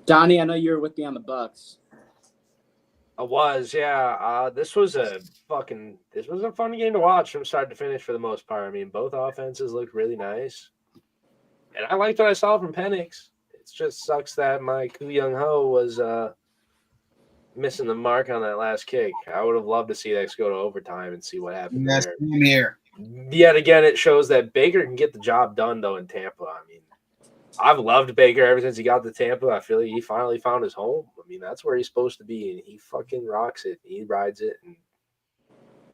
Donnie, I know you were with me on the Bucks. I was, yeah. This was a fun game to watch from start to finish for the most part. I mean, both offenses looked really nice, and I liked what I saw from Penix. It just sucks that my Koo Young Ho was missing the mark on that last kick. I would have loved to see that go to overtime and see what happened That's there. here. Yet again, it shows that Baker can get the job done, though, in Tampa. I mean, I've loved Baker ever since he got to Tampa. I feel like he finally found his home. I mean, that's where he's supposed to be, and he fucking rocks it. He rides it, and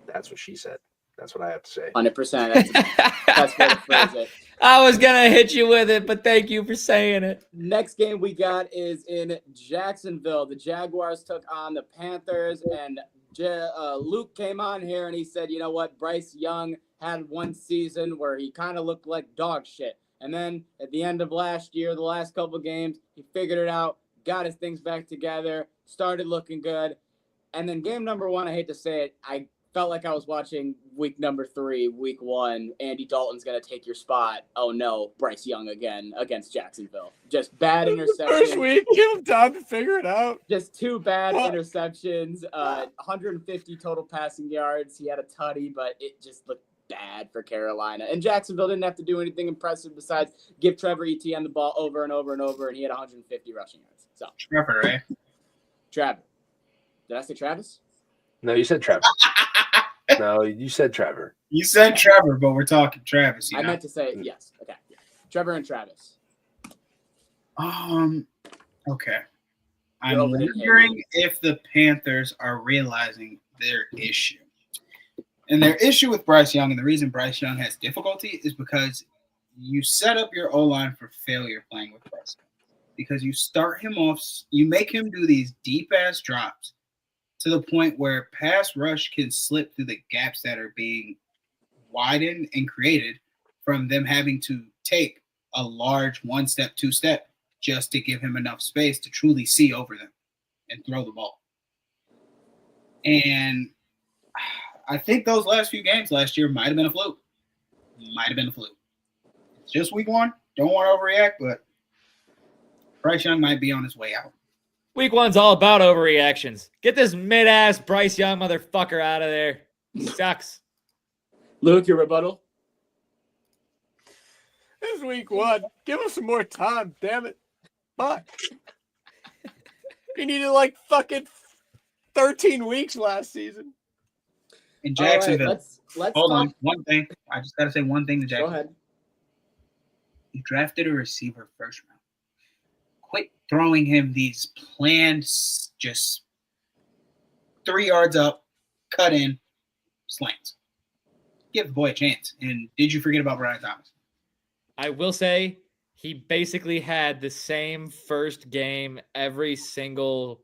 that's what she said. That's what I have to say. 100%. That's way to phrase it. I was going to hit you with it, but thank you for saying it. Next game we got is in Jacksonville. The Jaguars took on the Panthers, and Luke came on here and he said, you know what, Bryce Young had one season where he kind of looked like dog shit. And then at the end of last year, the last couple of games, he figured it out, got his things back together, started looking good. And then game number 1, I hate to say it, I felt like I was watching week number 3, week 1. Andy Dalton's going to take your spot. Oh, no, Bryce Young again against Jacksonville. Just bad interceptions. First week, give him time to figure it out. Just 2 bad interceptions, 150 total passing yards. He had a tutty, but it just looked bad for Carolina. And Jacksonville didn't have to do anything impressive besides give Trevor Etienne the ball over and over and over, and he had 150 rushing yards. So Trevor, right? Trevor. Did I say Travis? No, you said Trevor. No, you said Trevor. You said Trevor, but we're talking Travis. I meant to say yes. Okay. Yeah. Trevor and Travis. Okay. I'm wondering if the Panthers are realizing their issue. And their issue with Bryce Young, and the reason Bryce Young has difficulty is because you set up your O-line for failure playing with Bryce Young. Because you start him off, you make him do these deep-ass drops to the point where pass rush can slip through the gaps that are being widened and created from them having to take a large one-step, two-step just to give him enough space to truly see over them and throw the ball. And I think those last few games last year might have been a fluke. It's just week 1. Don't want to overreact, but Bryce Young might be on his way out. Week 1's all about overreactions. Get this mid-ass Bryce Young motherfucker out of there. Sucks. Luke, your rebuttal? This is week 1. Give him some more time, damn it. Fuck. He needed like fucking 13 weeks last season. In Jacksonville. Right, let's hold talk. on. One thing. I just got to say one thing to Jacksonville. Go ahead. You drafted a receiver first round. Quit throwing him these planned, just 3 yards up, cut in, slants. Give the boy a chance. And did you forget about Brian Thomas? I will say he basically had the same first game every single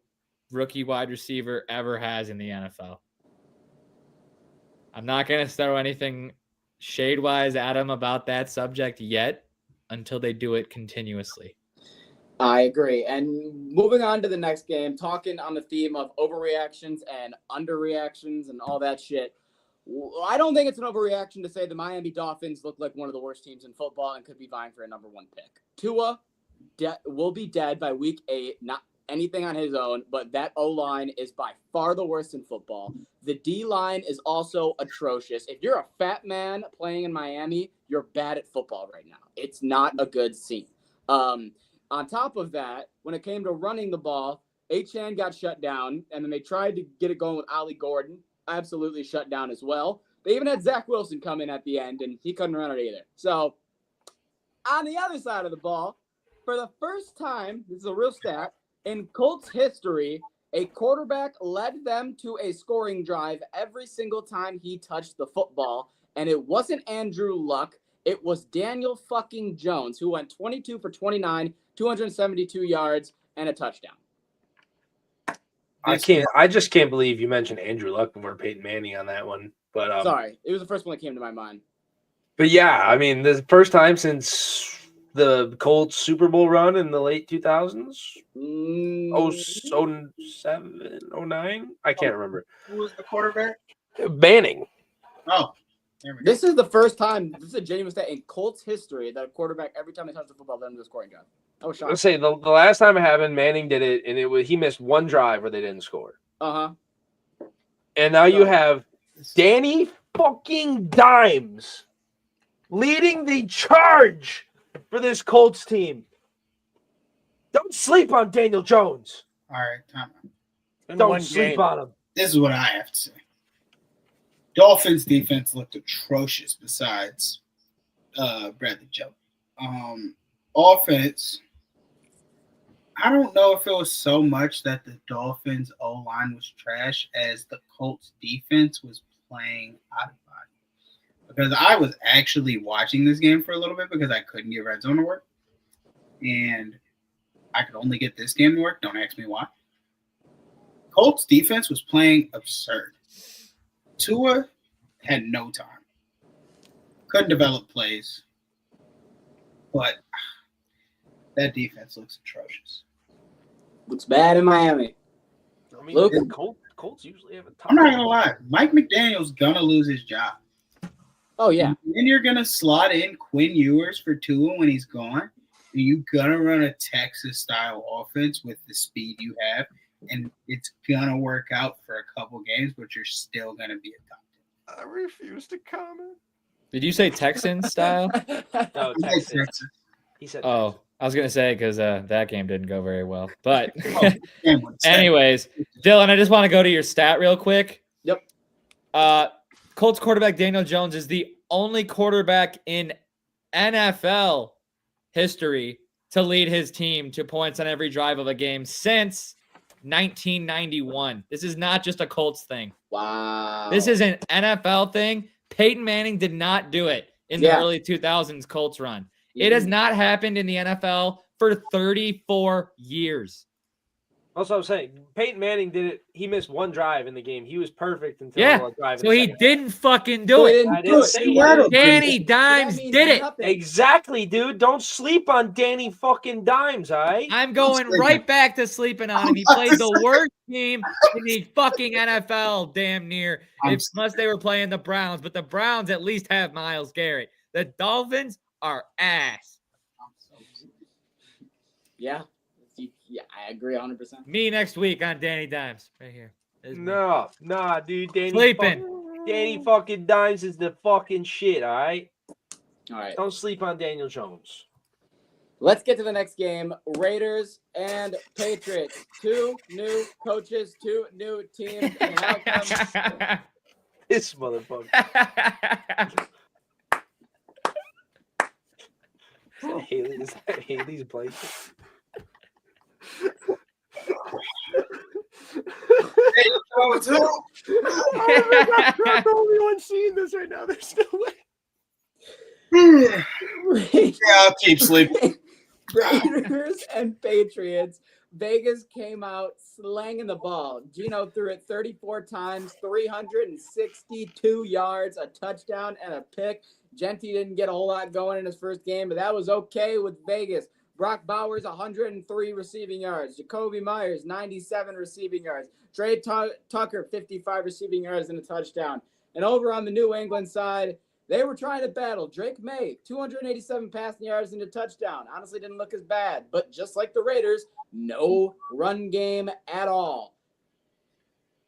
rookie wide receiver ever has in the NFL. I'm not going to throw anything shade-wise at him about that subject yet until they do it continuously. I agree. And moving on to the next game, talking on the theme of overreactions and underreactions and all that shit. I don't think it's an overreaction to say the Miami Dolphins look like one of the worst teams in football and could be vying for a number 1 pick. Tua will be dead by week 8, not anything on his own, but that O-line is by far the worst in football. The D-line is also atrocious. If you're a fat man playing in Miami, you're bad at football right now. It's not a good scene. On top of that, when it came to running the ball, Achane got shut down, and then they tried to get it going with Ollie Gordon. Absolutely shut down as well. They even had Zach Wilson come in at the end, and he couldn't run it either. So, on the other side of the ball, for the first time, this is a real stat, in Colts history, a quarterback led them to a scoring drive every single time he touched the football, and it wasn't Andrew Luck. It was Daniel fucking Jones, who went 22 for 29, 272 yards, and a touchdown. I just can't believe you mentioned Andrew Luck before Peyton Manning on that one. But sorry, it was the first one that came to my mind. But yeah, I mean, the first time since The Colts Super Bowl run in the late 2000s? Mm, 07, 09? I can't remember. Who was the quarterback? Manning. Oh, there we go. This is the first time, this is a genuine stat in Colts history that a quarterback, every time they touch the football, then the scoring job. I was shocked. Let's say the last time it happened, Manning did it, and he missed one drive where they didn't score. Uh-huh. And now you have Danny fucking Dimes leading the charge for this Colts team. Don't sleep on Daniel Jones. All right, time out. Don't sleep on him. This is what I have to say. Dolphins defense looked atrocious besides Bradley Chubb. Offense, I don't know if it was so much that the Dolphins O-line was trash as the Colts defense was playing out of body. Because I was actually watching this game for a little bit because I couldn't get red zone to work. And I could only get this game to work. Don't ask me why. Colts defense was playing absurd. Tua had no time. Couldn't develop plays. But that defense looks atrocious. Looks bad in Miami. I mean, Luke? Colts usually have a tough. I'm not gonna lie. Mike McDaniel's gonna lose his job. Oh, yeah. And then you're gonna slot in Quinn Ewers for Tua when he's gone. And you're gonna run a Texas-style offense with the speed you have, and it's gonna work out for a couple games, but you're still gonna be a top 10. I refuse to comment. Did you say Texan style? No, Texas. He said. Oh, I was gonna say because that game didn't go very well. But Damn, what's that? anyways, Dylan, I just want to go to your stat real quick. Yep. Colts quarterback Daniel Jones is the only quarterback in NFL history to lead his team to points on every drive of a game since 1991. This is not just a Colts thing. Wow. This is an NFL thing. Peyton Manning did not do it in the early 2000s Colts run. It has not happened in the NFL for 34 years. Also, I'm saying Peyton Manning did it. He missed one drive in the game. He was perfect until Yeah, a drive. so he didn't fucking do it. I didn't say he did. Danny Dimes did it. Exactly, dude. Don't sleep on Danny fucking Dimes, all right? I'm going right back to sleeping on him. He played the worst team in the fucking NFL, damn near. Unless they were playing the Browns, but the Browns at least have Myles Garrett. The Dolphins are ass. Yeah. Yeah, I agree 100%. Me next week on Danny Dimes, right here. No, nah, dude. Sleeping. Danny fucking Dimes is the fucking shit, all right? All right. Don't sleep on Daniel Jones. Let's get to the next game. Raiders and Patriots. 2 new coaches, 2 new teams. And outcomes. This motherfucker. Is that Haley's blanket? Oh, it's who? I'm not the only one seeing this right now. There's no way. Yeah, I'll keep sleeping. Raiders and Patriots. Vegas came out slanging the ball. Gino threw it 34 times, 362 yards, a touchdown, and a pick. Genty didn't get a whole lot going in his first game, but that was okay with Vegas. Brock Bowers, 103 receiving yards. Jacoby Myers, 97 receiving yards. Trey Tucker, 55 receiving yards and a touchdown. And over on the New England side, they were trying to battle. Drake May, 287 passing yards and a touchdown. Honestly, didn't look as bad. But just like the Raiders, no run game at all.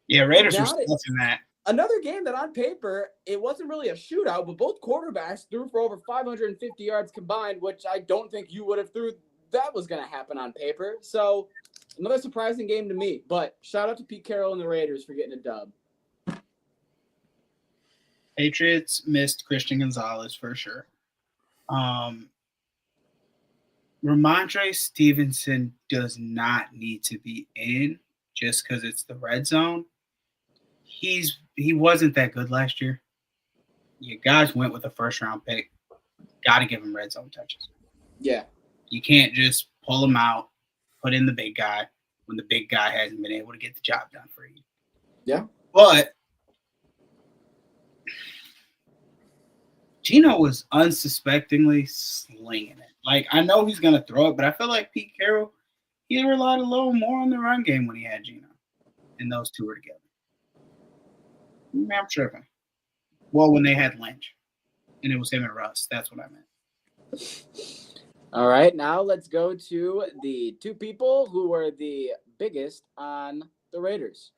Yeah, Raiders were stuffing that. Another game that on paper, it wasn't really a shootout, but both quarterbacks threw for over 550 yards combined, which I don't think you would have threw that was going to happen on paper. So another surprising game to me, but shout out to Pete Carroll and the Raiders for getting a dub. Patriots missed Christian Gonzalez for sure. Ramondre Stevenson does not need to be in just because it's the red zone. He wasn't that good last year. You guys went with a first-round pick. Got to give him red zone touches. Yeah. You can't just pull him out, put in the big guy when the big guy hasn't been able to get the job done for you. Yeah. But Gino was unsuspectingly slinging it. Like, I know he's going to throw it, but I feel like Pete Carroll, he relied a little more on the run game when he had Geno. And those two were together. Maybe I'm tripping. Well, when they had Lynch. And it was him and Russ. That's what I meant. All right, now let's go to the two people who were the biggest on the Raiders.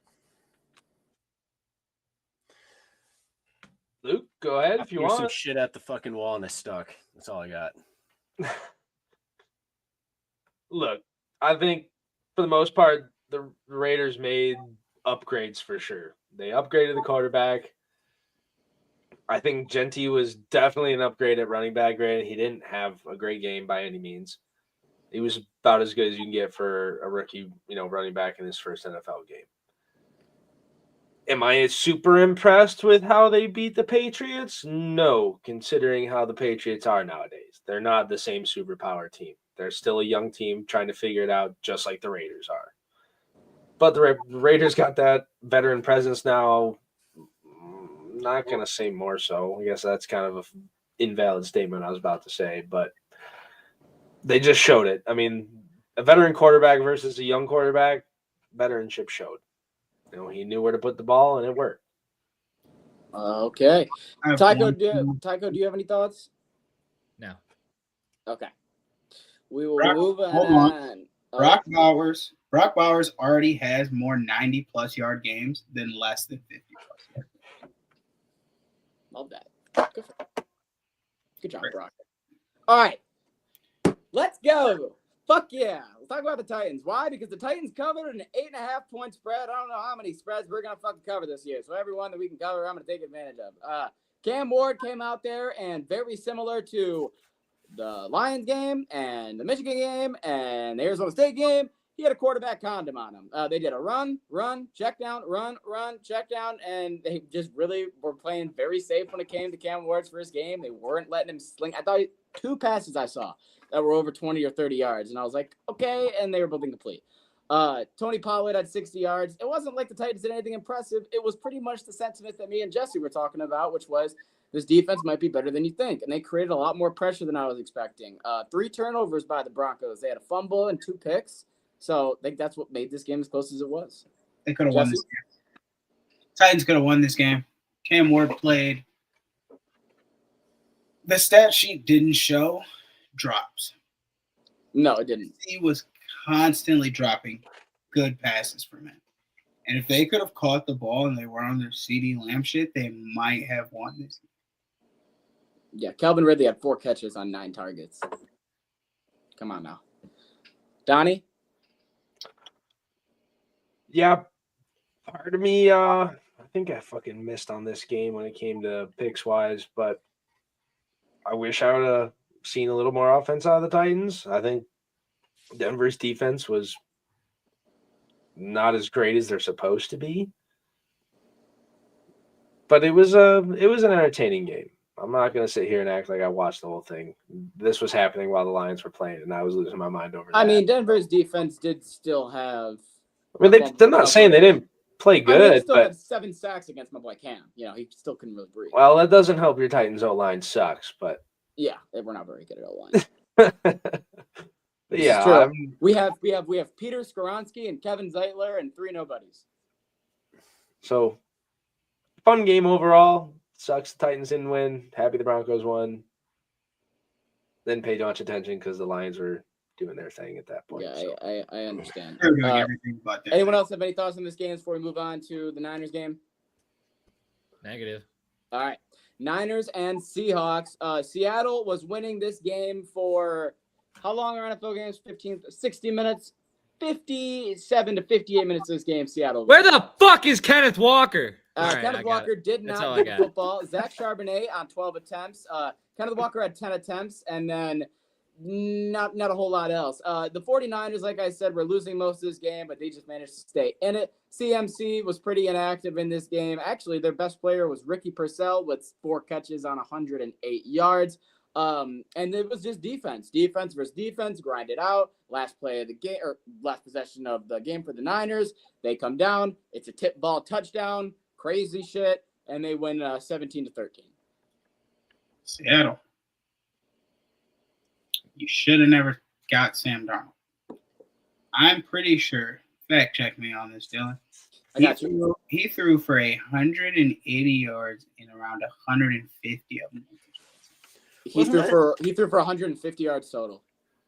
Luke, go ahead if you Threw some want. shit at the fucking wall and it stuck. That's all I got. Look, I think for the most part, the Raiders made upgrades for sure. They upgraded the quarterback. I think Genty was definitely an upgrade at running back. Granted, he didn't have a great game by any means. He was about as good as you can get for a rookie, running back in his first NFL game. Am I super impressed with how they beat the Patriots? No, considering how the Patriots are nowadays. They're not the same superpower team. They're still a young team trying to figure it out, just like the Raiders are. But the Raiders got that veteran presence now. Not going to say more so. I guess that's kind of an invalid statement I was about to say, but they just showed it. I mean, a veteran quarterback versus a young quarterback, veteranship showed. He knew where to put the ball, and it worked. Okay. Tycho, do you have any thoughts? No. Okay. We will Brock, move hold on. Brock Bowers already has more 90-plus yard games than less than 50-plus yard. Love that. Good job, Brock. All right. Let's go. Fuck yeah. Let's talk about the Titans. Why? Because the Titans covered an 8.5-point spread. I don't know how many spreads we're going to fucking cover this year. So every one that we can cover, I'm going to take advantage of. Cam Ward came out there, and very similar to the Lions game and the Michigan game and the Arizona State game, he had a quarterback condom on him. They did a run, check down, run, check down, and they just really were playing very safe when it came to Cam Ward's first game. They weren't letting him sling. I thought 2 passes I saw that were over 20 or 30 yards, and I was like, okay, and they were both incomplete. Tony Pollard had 60 yards. It wasn't like the Titans did anything impressive. It was pretty much the sentiment that me and Jesse were talking about, which was this defense might be better than you think, and they created a lot more pressure than I was expecting. 3 turnovers by the Broncos. They had a fumble and 2 picks. So I think that's what made this game as close as it was. They could have won this game. Titans could have won this game. Cam Ward played. The stat sheet didn't show drops. No, it didn't. He was constantly dropping good passes from him. And if they could have caught the ball and they were on their CeeDee Lamb shit, they might have won this. Yeah, Calvin Ridley had 4 catches on 9 targets. Come on now. Donnie? Yeah, part of me, I think I fucking missed on this game when it came to picks-wise, but I wish I would have seen a little more offense out of the Titans. I think Denver's defense was not as great as they're supposed to be, but it was an entertaining game. I'm not going to sit here and act like I watched the whole thing. This was happening while the Lions were playing, and I was losing my mind over that. I mean, Denver's defense did still have. I mean, they're not saying they didn't play good, I mean, he still but had 7 sacks against my boy Cam. He still couldn't really breathe. well, that doesn't help your Titans O-line sucks, but Yeah, we're not very good at O-line. yeah, we have Peter Skoronski and Kevin Zeitler and 3 nobodies. So fun game overall. Sucks the Titans didn't win. Happy the Broncos won. Didn't pay much attention because the Lions were doing their thing at that point. Yeah, so. I understand. They were doing everything but that. Anyone else have any thoughts on this game before we move on to the Niners game? Negative. All right. Niners and Seahawks. Seattle was winning this game for how long are NFL games? 60 minutes. 57 to 58 minutes of this game, Seattle. Where the fuck is Kenneth Walker? All right, Kenneth Walker did That's not all I get the got. football. Zach Charbonnet on 12 attempts. Kenneth Walker had 10 attempts, and then not a whole lot else. The 49ers, like I said, were losing most of this game, but they just managed to stay in it. CMC was pretty inactive in this game. Actually, their best player was Ricky Purcell with 4 catches on 108 yards. And it was just defense versus defense, grind it out. Last play of the game, or last possession of the game for the Niners. They come down. It's a tip ball touchdown. Crazy shit. And they win 17-13. Seattle. you should have never got Sam Darnold. I'm pretty sure. Fact check me on this, Dylan. I got you. He threw for 180 yards in around 150 of them. He threw for 150 yards total.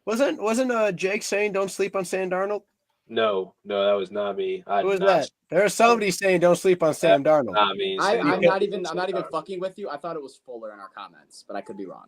Wasn't Jake saying don't sleep on Sam Darnold? No, that was not me. Who was that? There's somebody saying don't sleep on Sam Darnold. Not me. I'm not even fucking with you. I thought it was Fuller in our comments, but I could be wrong.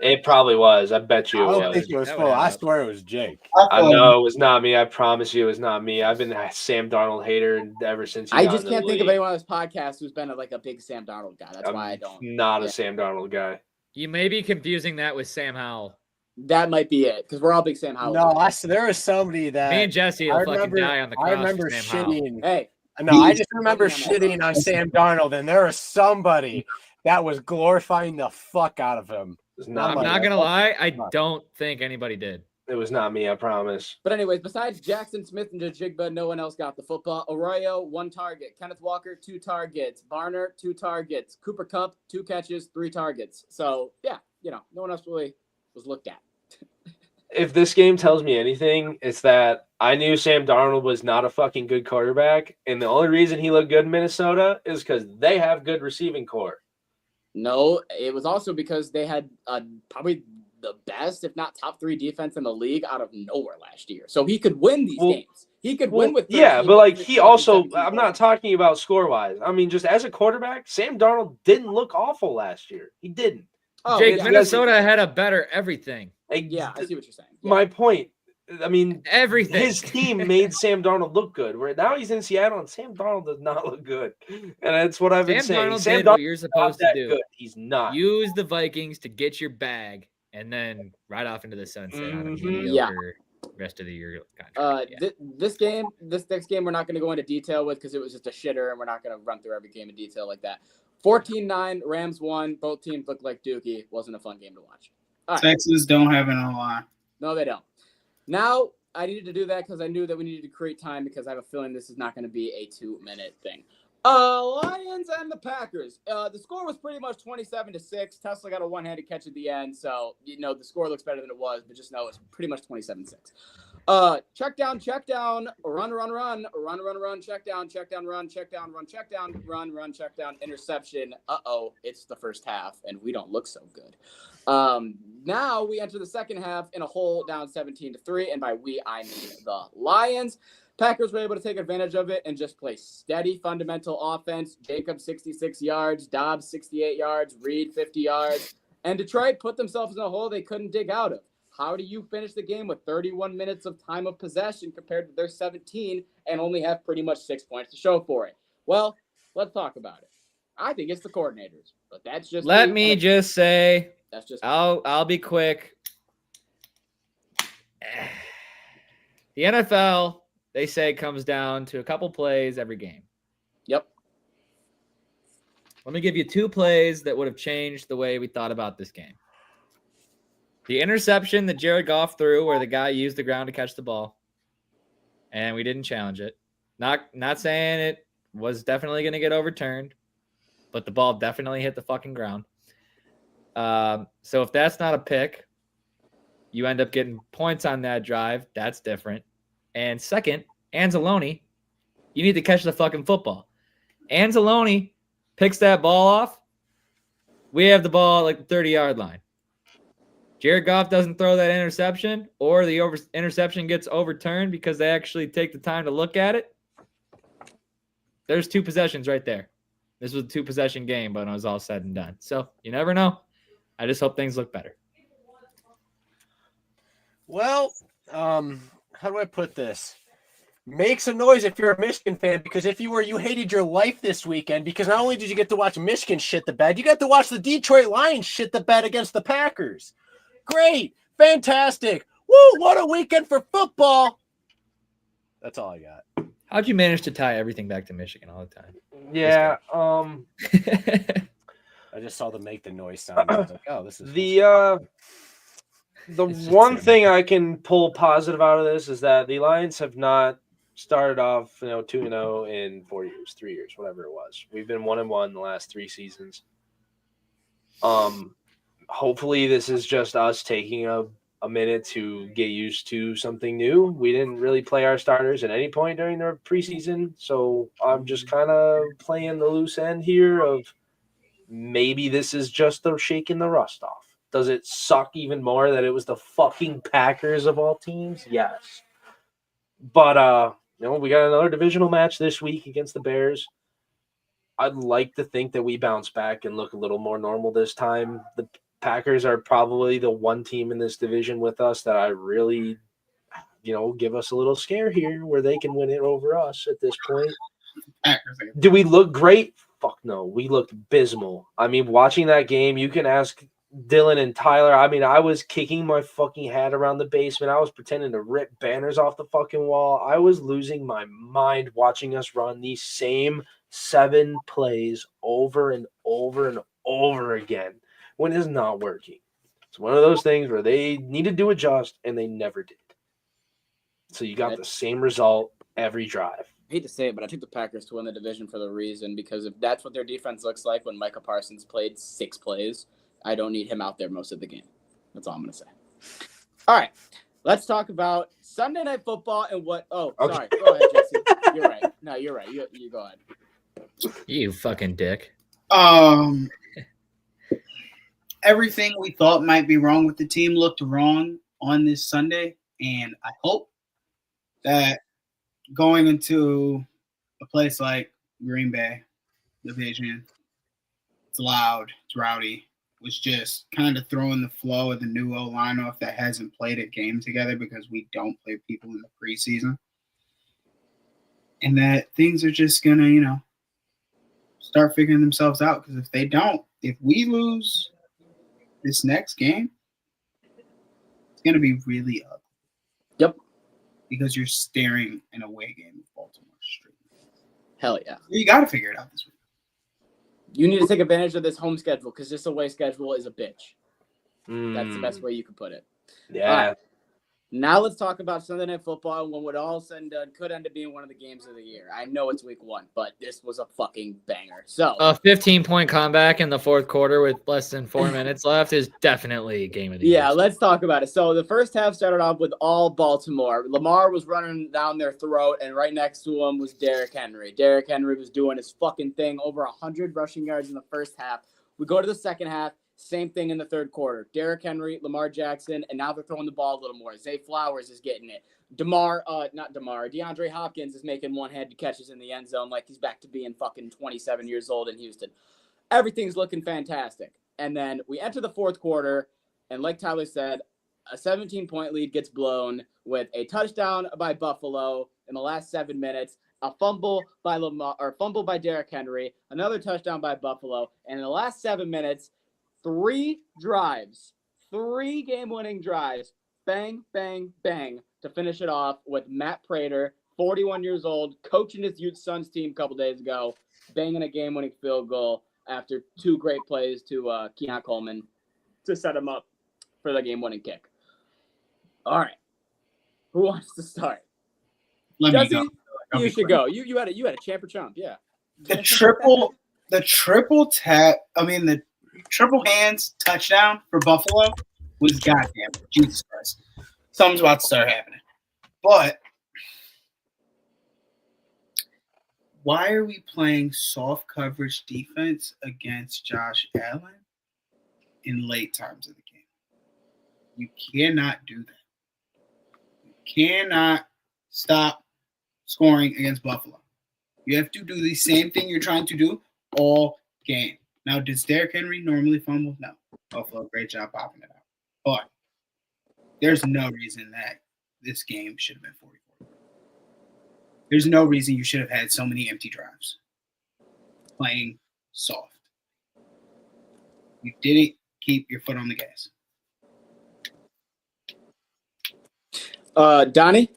It probably was. I bet you I it don't was. think it was Fuller. I swear it was Jake. I know it was not me. I promise you it was not me. I've been a Sam Darnold hater ever since. I just can't think of anyone on this podcast who's been a big Sam Darnold guy. That's why I don't. Not a Sam Darnold guy. You may be confusing that with Sam Howell. That might be it because we're all big Sam Howell. No, there was somebody that me and Jesse will fucking die on the cross. I remember Sam shitting. Howell. Hey, no, I just remember shitting on Sam Darnold, and there was somebody that was glorifying the fuck out of him. I'm not gonna lie. I don't think anybody did. It was not me. I promise. But anyways, besides Jackson Smith and Jigba, no one else got the football. Arroyo, 1 target. Kenneth Walker, 2 targets. Barner, 2 targets. Cooper Kupp, 2 catches, 3 targets. So yeah, no one else really was looked at. If this game tells me anything, it's that I knew Sam Darnold was not a fucking good quarterback, and the only reason he looked good in Minnesota is because they have good receiving core. No, it was also because they had probably the best, if not top 3 defense in the league out of nowhere last year. So he could win these games. He could win with 13, but he also – I'm not talking about score-wise. I mean, just as a quarterback, Sam Darnold didn't look awful last year. He didn't. Oh, Jake, Minnesota had a better everything. Yeah, I see what you're saying. Yeah. My point, I mean, everything. His team made Sam Darnold look good. Where now he's in Seattle, and Sam Darnold does not look good, and that's what I've been saying. Sam Darnold what you're supposed to do. Good. He's not. Use the Vikings to get your bag, and then right off into the sunset on a mediocre rest of the year contract. This next game, we're not going to go into detail with because it was just a shitter, and we're not going to run through every game in detail like that. 14-9, Rams won. Both teams looked like Dookie. Wasn't a fun game to watch. Right. Texas don't have an O-line. No, they don't. Now, I needed to do that because I knew that we needed to create time because I have a feeling this is not going to be a 2-minute thing. Lions and the Packers. The score was pretty much 27-6. Tesla got a one-handed catch at the end, so the score looks better than it was, but just know it's pretty much 27-6. Check down, run, check down, run, check down, interception. It's the first half, and we don't look so good. Now we enter the second half in a hole down 17-3, and by we, I mean the Lions. Packers were able to take advantage of it and just play steady fundamental offense. Jacobs 66 yards, Dobbs 68 yards, Reed 50 yards, and Detroit put themselves in a hole they couldn't dig out of. How do you finish the game with 31 minutes of time of possession compared to their 17 and only have pretty much 6 points to show for it? Well, let's talk about it. I think it's the coordinators, but that's just let me just say that's just I'll be quick. The NFL, they say, comes down to a couple plays every game. Yep. Let me give you 2 plays that would have changed the way we thought about this game. The interception that Jared Goff threw where the guy used the ground to catch the ball, and we didn't challenge it. Not saying it was definitely going to get overturned, but the ball definitely hit the fucking ground. So if that's not a pick, you end up getting points on that drive. That's different. And second, Anzalone, you need to catch the fucking football. Anzalone picks that ball off. We have the ball at the 30-yard line. Jared Goff doesn't throw that interception, or the interception gets overturned because they actually take the time to look at it. There's 2 possessions right there. This was a 2-possession game, but it was all said and done. So you never know. I just hope things look better. Well, how do I put this? Make some noise if you're a Michigan fan, because if you were, you hated your life this weekend because not only did you get to watch Michigan shit the bed, you got to watch the Detroit Lions shit the bed against the Packers. Great. Fantastic. Woo, what a weekend for football. That's all I got. How'd you manage to tie everything back to Michigan all the time? Yeah. I just saw them make the noise sound. I was like, oh, this is the one thing I can pull positive out of this is that the Lions have not started off, 2-0 in 4 years, 3 years, whatever it was. We've been 1-1 the last 3 seasons. Hopefully this is just us taking a a minute to get used to something new. We didn't really play our starters at any point during the preseason, so I'm just kind of playing the loose end here of maybe this is just the shaking the rust off. Does it suck even more that it was the fucking Packers of all teams? Yes. But we got another divisional match this week against the Bears. I'd like to think that we bounce back and look a little more normal this time. The Packers are probably the one team in this division with us that I really, give us a little scare here where they can win it over us at this point. Do we look great? Fuck no. We looked abysmal. I mean, watching that game, you can ask Dylan and Tyler. I mean, I was kicking my fucking head around the basement. I was pretending to rip banners off the fucking wall. I was losing my mind watching us run these same 7 plays over and over and over again when it's not working. It's one of those things where they needed to adjust and they never did. So you got the same result every drive. I hate to say it, but I took the Packers to win the division for the reason, because if that's what their defense looks like when Micah Parsons played 6 plays, I don't need him out there most of the game. That's all I'm going to say. All right. Let's talk about Sunday Night Football and what – sorry. Go ahead, Jesse. You're right. No, you're right. You go ahead. You fucking dick. Everything we thought might be wrong with the team looked wrong on this Sunday, and I hope that going into a place like Green Bay division, it's loud, it's rowdy, was just kind of throwing the flow of the new O-line off that hasn't played a game together because we don't play people in the preseason. And that things are just going to, start figuring themselves out, because if they don't, if we lose this next game, it's going to be really ugly. Yep. Because you're staring an away game with Baltimore Street. Hell yeah. You got to figure it out this week. You need to take advantage of this home schedule, because this away schedule is a bitch. That's the best way you could put it. Yeah. All right. Now let's talk about Sunday Night Football and what all said and done could end up being one of the games of the year. I know it's week 1, but this was a fucking banger. So a 15-point comeback in the fourth quarter with less than 4 minutes left is definitely a game of the year. Yeah, let's talk about it. So the first half started off with all Baltimore. Lamar was running down their throat, and right next to him was Derrick Henry. Derrick Henry was doing his fucking thing, over 100 rushing yards in the first half. We go to the second half. Same thing in the third quarter. Derrick Henry, Lamar Jackson, and now they're throwing the ball a little more. Zay Flowers is getting it. DeAndre Hopkins is making one-handed catches in the end zone like he's back to being fucking 27 years old in Houston. Everything's looking fantastic. And then we enter the fourth quarter, and like Tyler said, a 17-point lead gets blown with a touchdown by Buffalo in the last 7 minutes, a fumble by Derrick Henry, another touchdown by Buffalo, and in the last 7 minutes, 3 game-winning drives, bang, bang, bang, to finish it off with Matt Prater, 41 years old, coaching his youth son's team a couple days ago, banging a game-winning field goal after 2 great plays to Keon Coleman to set him up for the game-winning kick. All right. Who wants to start? Jesse, you should go. You had a champ or chump, yeah. The triple tap, the triple hands touchdown for Buffalo was goddamn Jesus Christ. Something's about to start happening. But why are we playing soft coverage defense against Josh Allen in late times of the game? You cannot do that. You cannot stop scoring against Buffalo. You have to do the same thing you're trying to do all game. Now, does Derrick Henry normally fumble? No. Buffalo, great job popping it out. But there's no reason that this game should have been 44. There's no reason you should have had so many empty drives. Playing soft. You didn't keep your foot on the gas. Donnie?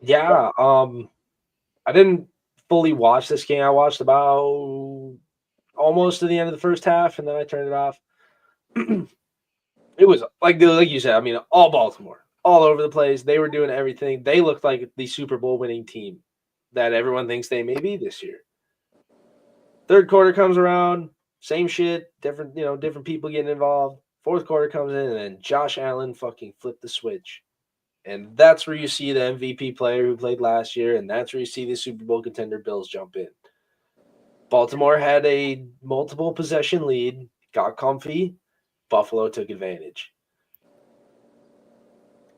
Yeah, I didn't fully watch this game. I watched about almost to the end of the first half, and then I turned it off. It was like you said, all Baltimore, all over the place. They were doing everything. They looked like the Super Bowl winning team that everyone thinks they may be this year. Third quarter comes around, same shit, different people getting involved. Fourth quarter comes in, and then Josh Allen fucking flipped the switch. And that's where you see the MVP player who played last year, and that's where you see the Super Bowl contender Bills jump in. Baltimore had a multiple possession lead, got comfy. Buffalo took advantage.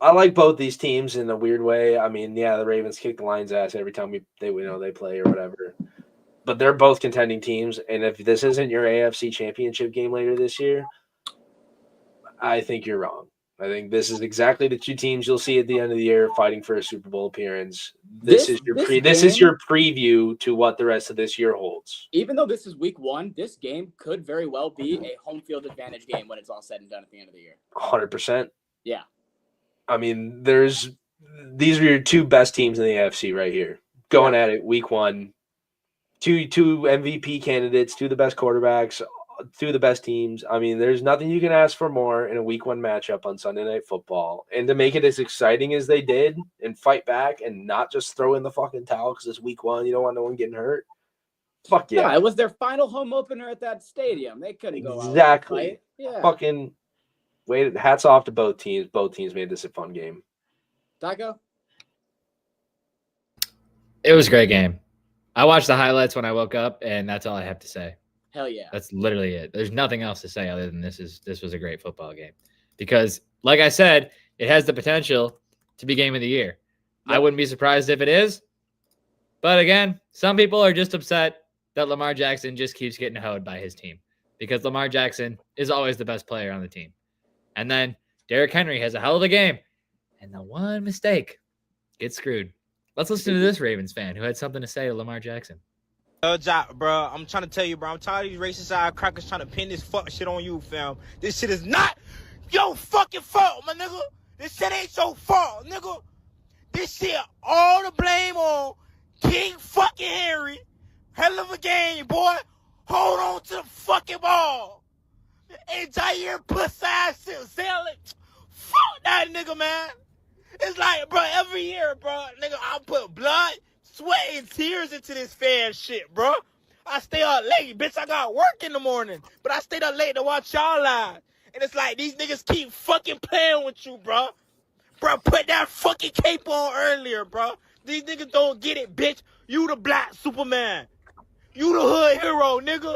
I like both these teams in a weird way. I mean, yeah, the Ravens kick the Lions' ass every time they play or whatever. But they're both contending teams, and if this isn't your AFC Championship game later this year, I think you're wrong. I think this is exactly the two teams you'll see at the end of the year fighting for a Super Bowl appearance. This is your preview to what the rest of this year holds. Even though this is week 1, this game could very well be a home field advantage game when it's all said and done at the end of the year. 100%. Yeah. I mean, these are your two best teams in the AFC right here. Going at it week 1. Two MVP candidates, two of the best quarterbacks, two of the best teams. I mean, there's nothing you can ask for more in a week 1 matchup on Sunday Night Football. And to make it as exciting as they did and fight back and not just throw in the fucking towel because it's week 1, you don't want no one getting hurt. Fuck yeah. Yeah, it was their final home opener at that stadium. They couldn't go out. Exactly. Yeah. Fucking hats off to both teams. Both teams made this a fun game. Taco? It was a great game. I watched the highlights when I woke up, and that's all I have to say. Hell yeah. That's literally it. There's nothing else to say other than this was a great football game. Because, like I said, it has the potential to be game of the year. Yep. I wouldn't be surprised if it is. But again, some people are just upset that Lamar Jackson just keeps getting hoed by his team. Because Lamar Jackson is always the best player on the team. And then Derrick Henry has a hell of a game. And the one mistake gets screwed. Let's listen to this Ravens fan who had something to say to Lamar Jackson. Bro, I'm trying to tell you, bro. I'm tired of these racist eye crackers trying to pin this fuck shit on you, fam. This shit is not your fucking fault, my nigga. This shit ain't your fault, nigga. This shit all the blame on King fucking Henry. Hell of a game, boy. Hold on to the fucking ball. And Jair pussy ass shit selling. Fuck that nigga, man. It's like, bro, every year, bro, nigga, I put blood, sweat, and tears into this fan shit, bro. I stay up late, bitch. I got work in the morning, but I stayed up late to watch y'all live. And it's like, these niggas keep fucking playing with you, bro. Bro, put that fucking cape on earlier, bro. These niggas don't get it, bitch. You the black Superman. You the hood hero, nigga.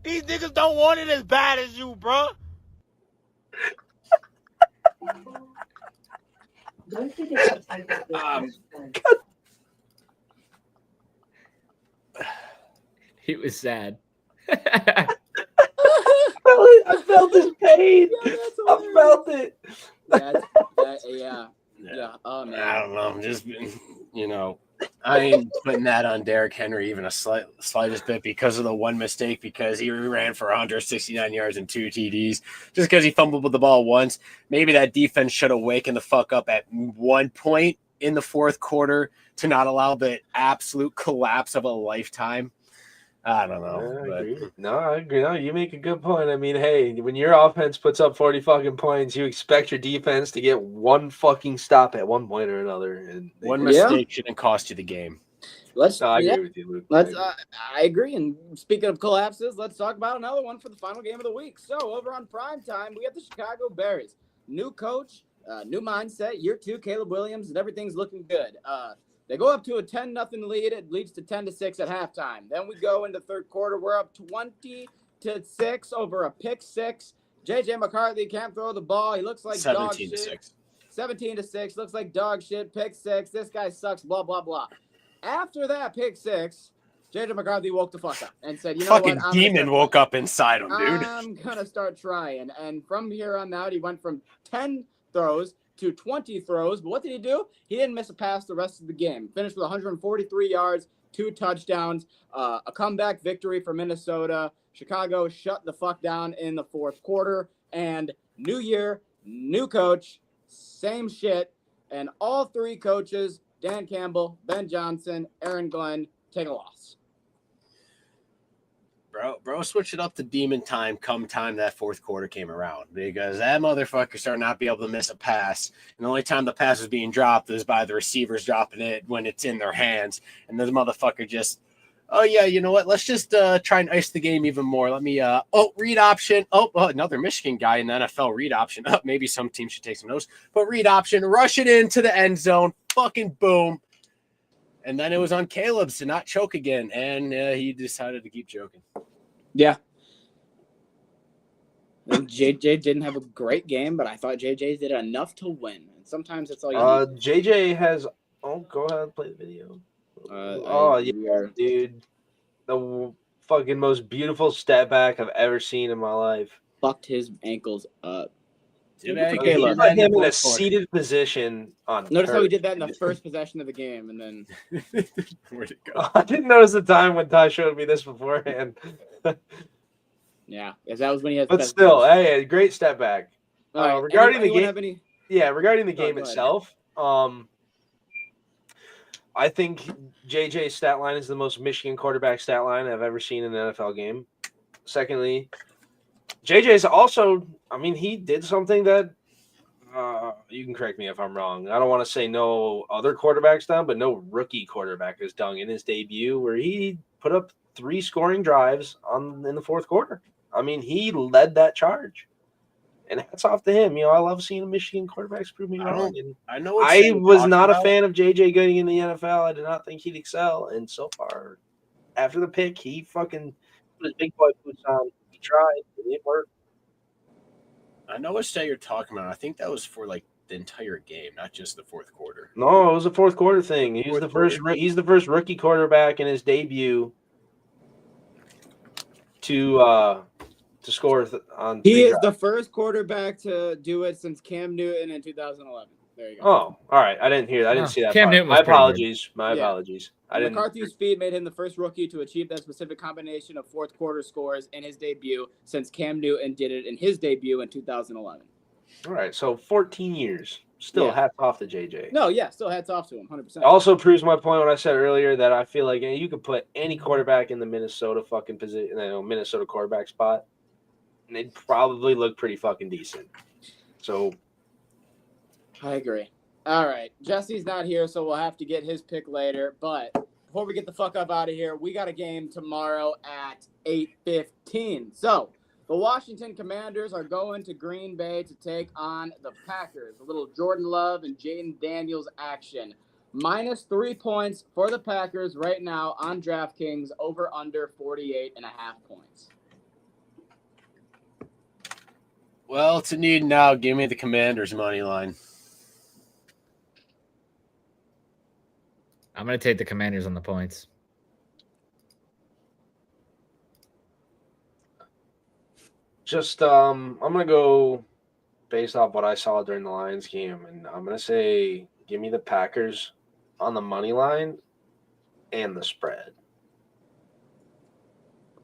These niggas don't want it as bad as you, bro. He was sad. I felt his pain. I felt it. Yeah. Oh man. I don't know. I'm just, I ain't putting that on Derrick Henry even a slightest bit because of the one mistake, because he ran for 169 yards and 2 TDs. Just because he fumbled with the ball once. Maybe that defense should have waken the fuck up at one point in the fourth quarter to not allow the absolute collapse of a lifetime. I don't know. I agree. No, you make a good point. I mean, hey, when your offense puts up 40 fucking points, you expect your defense to get one fucking stop at one point or another. And one mistake shouldn't cost you the game. I agree with you, Luke. I agree. And speaking of collapses, let's talk about another one for the final game of the week. So over on primetime, we have the Chicago Bears. New coach, new mindset, year 2, Caleb Williams, and everything's looking good. They go up to a 10-0 lead. It leads to 10-6 at halftime. Then we go into third quarter. We're up 20-6 over a pick 6. J.J. McCarthy can't throw the ball. He looks like dog shit. 17-6. Looks like dog shit. Pick 6. This guy sucks. Blah, blah, blah. After that pick 6, J.J. McCarthy woke the fuck up and said, you know fucking what? Demon woke up inside him, dude. I'm going to start trying. And from here on out, he went from 10 throws to 20 throws. But what did he do? He didn't miss a pass the rest of the game. Finished with 143 yards, 2 touchdowns, a comeback victory for Minnesota. Chicago shut the fuck down in the fourth quarter. And new year, new coach, same shit. And all 3 coaches, Dan Campbell, Ben Johnson, Aaron Glenn, take a loss. Bro, switch it up to demon time come time that fourth quarter came around, because that motherfucker started not be able to miss a pass. And the only time the pass was being dropped was by the receivers dropping it when it's in their hands. And the motherfucker just Oh, yeah, you know what? Let's just try and ice the game even more. Let me read option. Another Michigan guy in the NFL, read option. Maybe some team should take some notes. But read option, rush it into the end zone, fucking boom. And then it was on Caleb's to not choke again, and he decided to keep joking. Yeah. And JJ didn't have a great game, but I thought JJ did enough to win. And sometimes that's all you need. JJ has. Oh, go ahead and play the video. Dude, the fucking most beautiful step back I've ever seen in my life. Fucked his ankles up. He put him in a seated position on. Notice how he did that in the first possession of the game, and then where'd it go? I didn't notice the time when Ty showed me this beforehand. Yeah, because that was when he had. But still, hey, great step back. Regarding the game, regarding the game itself, I think JJ's stat line is the most Michigan quarterback stat line I've ever seen in an NFL game. Secondly, JJ's also, I mean, he did something that you can correct me if I'm wrong. I don't want to say no other quarterbacks done, but no rookie quarterback has done in his debut where he put up 3 scoring drives in the fourth quarter. I mean, he led that charge. And hats off to him. You know, I love seeing Michigan quarterbacks prove me wrong. I was not a fan of JJ getting in the NFL. I did not think he'd excel. And so far, after the pick, he fucking put his big boy boots on. He tried. It didn't work. I know what stat you're talking about. I think that was for like the entire game, not just the fourth quarter. No, it was a fourth quarter thing. He's the first rookie quarterback in his debut to score on. He is the first quarterback to do it since Cam Newton in 2011. There you go. Oh, all right. I didn't hear that. I didn't see that. Cam Newton was My apologies. My apologies. McCarthy's feat made him the first rookie to achieve that specific combination of fourth quarter scores in his debut since Cam Newton did it in his debut in 2011. All right. So 14 years. Still hats off to JJ. No, yeah. Still hats off to him. 100%. Also proves my point when I said earlier that I feel like you could put any quarterback in the Minnesota fucking position, Minnesota quarterback spot, and they'd probably look pretty fucking decent. So I agree. All right. Jesse's not here, so we'll have to get his pick later. But before we get the fuck up out of here, we got a game tomorrow at 8:15. So the Washington Commanders are going to Green Bay to take on the Packers. A little Jordan Love and Jaden Daniels action. -3 points for the Packers right now on DraftKings, over under 48.5 points. Well, it's a need now. Give me the Commanders money line. I'm going to take the Commanders on the points. just I'm gonna go based off what I saw during the Lions game, and I'm gonna say give me the Packers on the money line and the spread.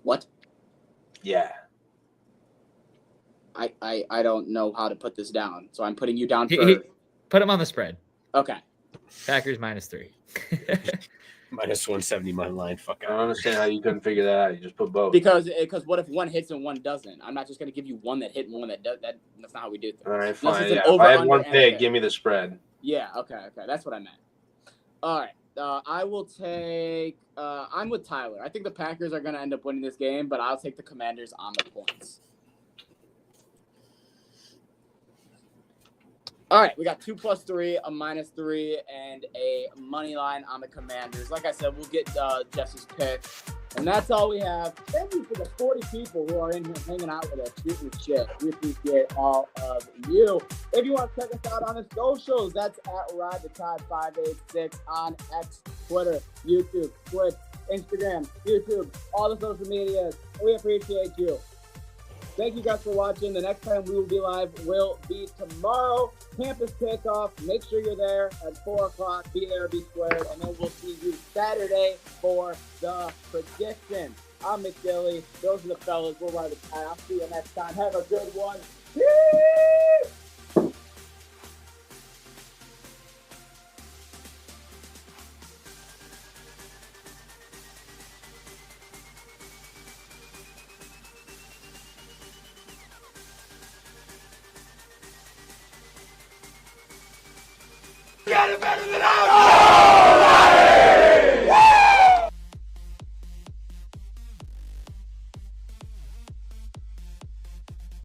What? Yeah. I don't know how to put this down, so I'm putting you down for. Put him on the spread. Okay. Packers -3. -170 money line. Fuck. I don't understand how you couldn't figure that out. You just put both. Because what if one hits and one doesn't? I'm not just going to give you one that hit and one that does. That's not how we do things. All right, fine. Yeah. If I had one pick, give me the spread. Yeah. Okay. That's what I meant. All right. I will take. I'm with Tyler. I think the Packers are going to end up winning this game, but I'll take the Commanders on the points. All right, we got 2 + 3, a -3, and a money line on the Commanders. Like I said, we'll get Jesse's pick, and that's all we have. Thank you for the 40 people who are in here hanging out with us, shooting shit. We appreciate all of you. If you want to check us out on the socials, that's at RideTheTide586 on X, Twitter, YouTube, Twitch, Instagram, YouTube, all the social medias. We appreciate you. Thank you guys for watching. The next time we will be live will be tomorrow. Campus kickoff. Make sure you're there at 4 o'clock. Be there, be squared. And then we'll see you Saturday for the prediction. I'm McGilly. Those are the fellas. We'll ride the tie. I'll see you next time. Have a good one. Peace! Got it better than I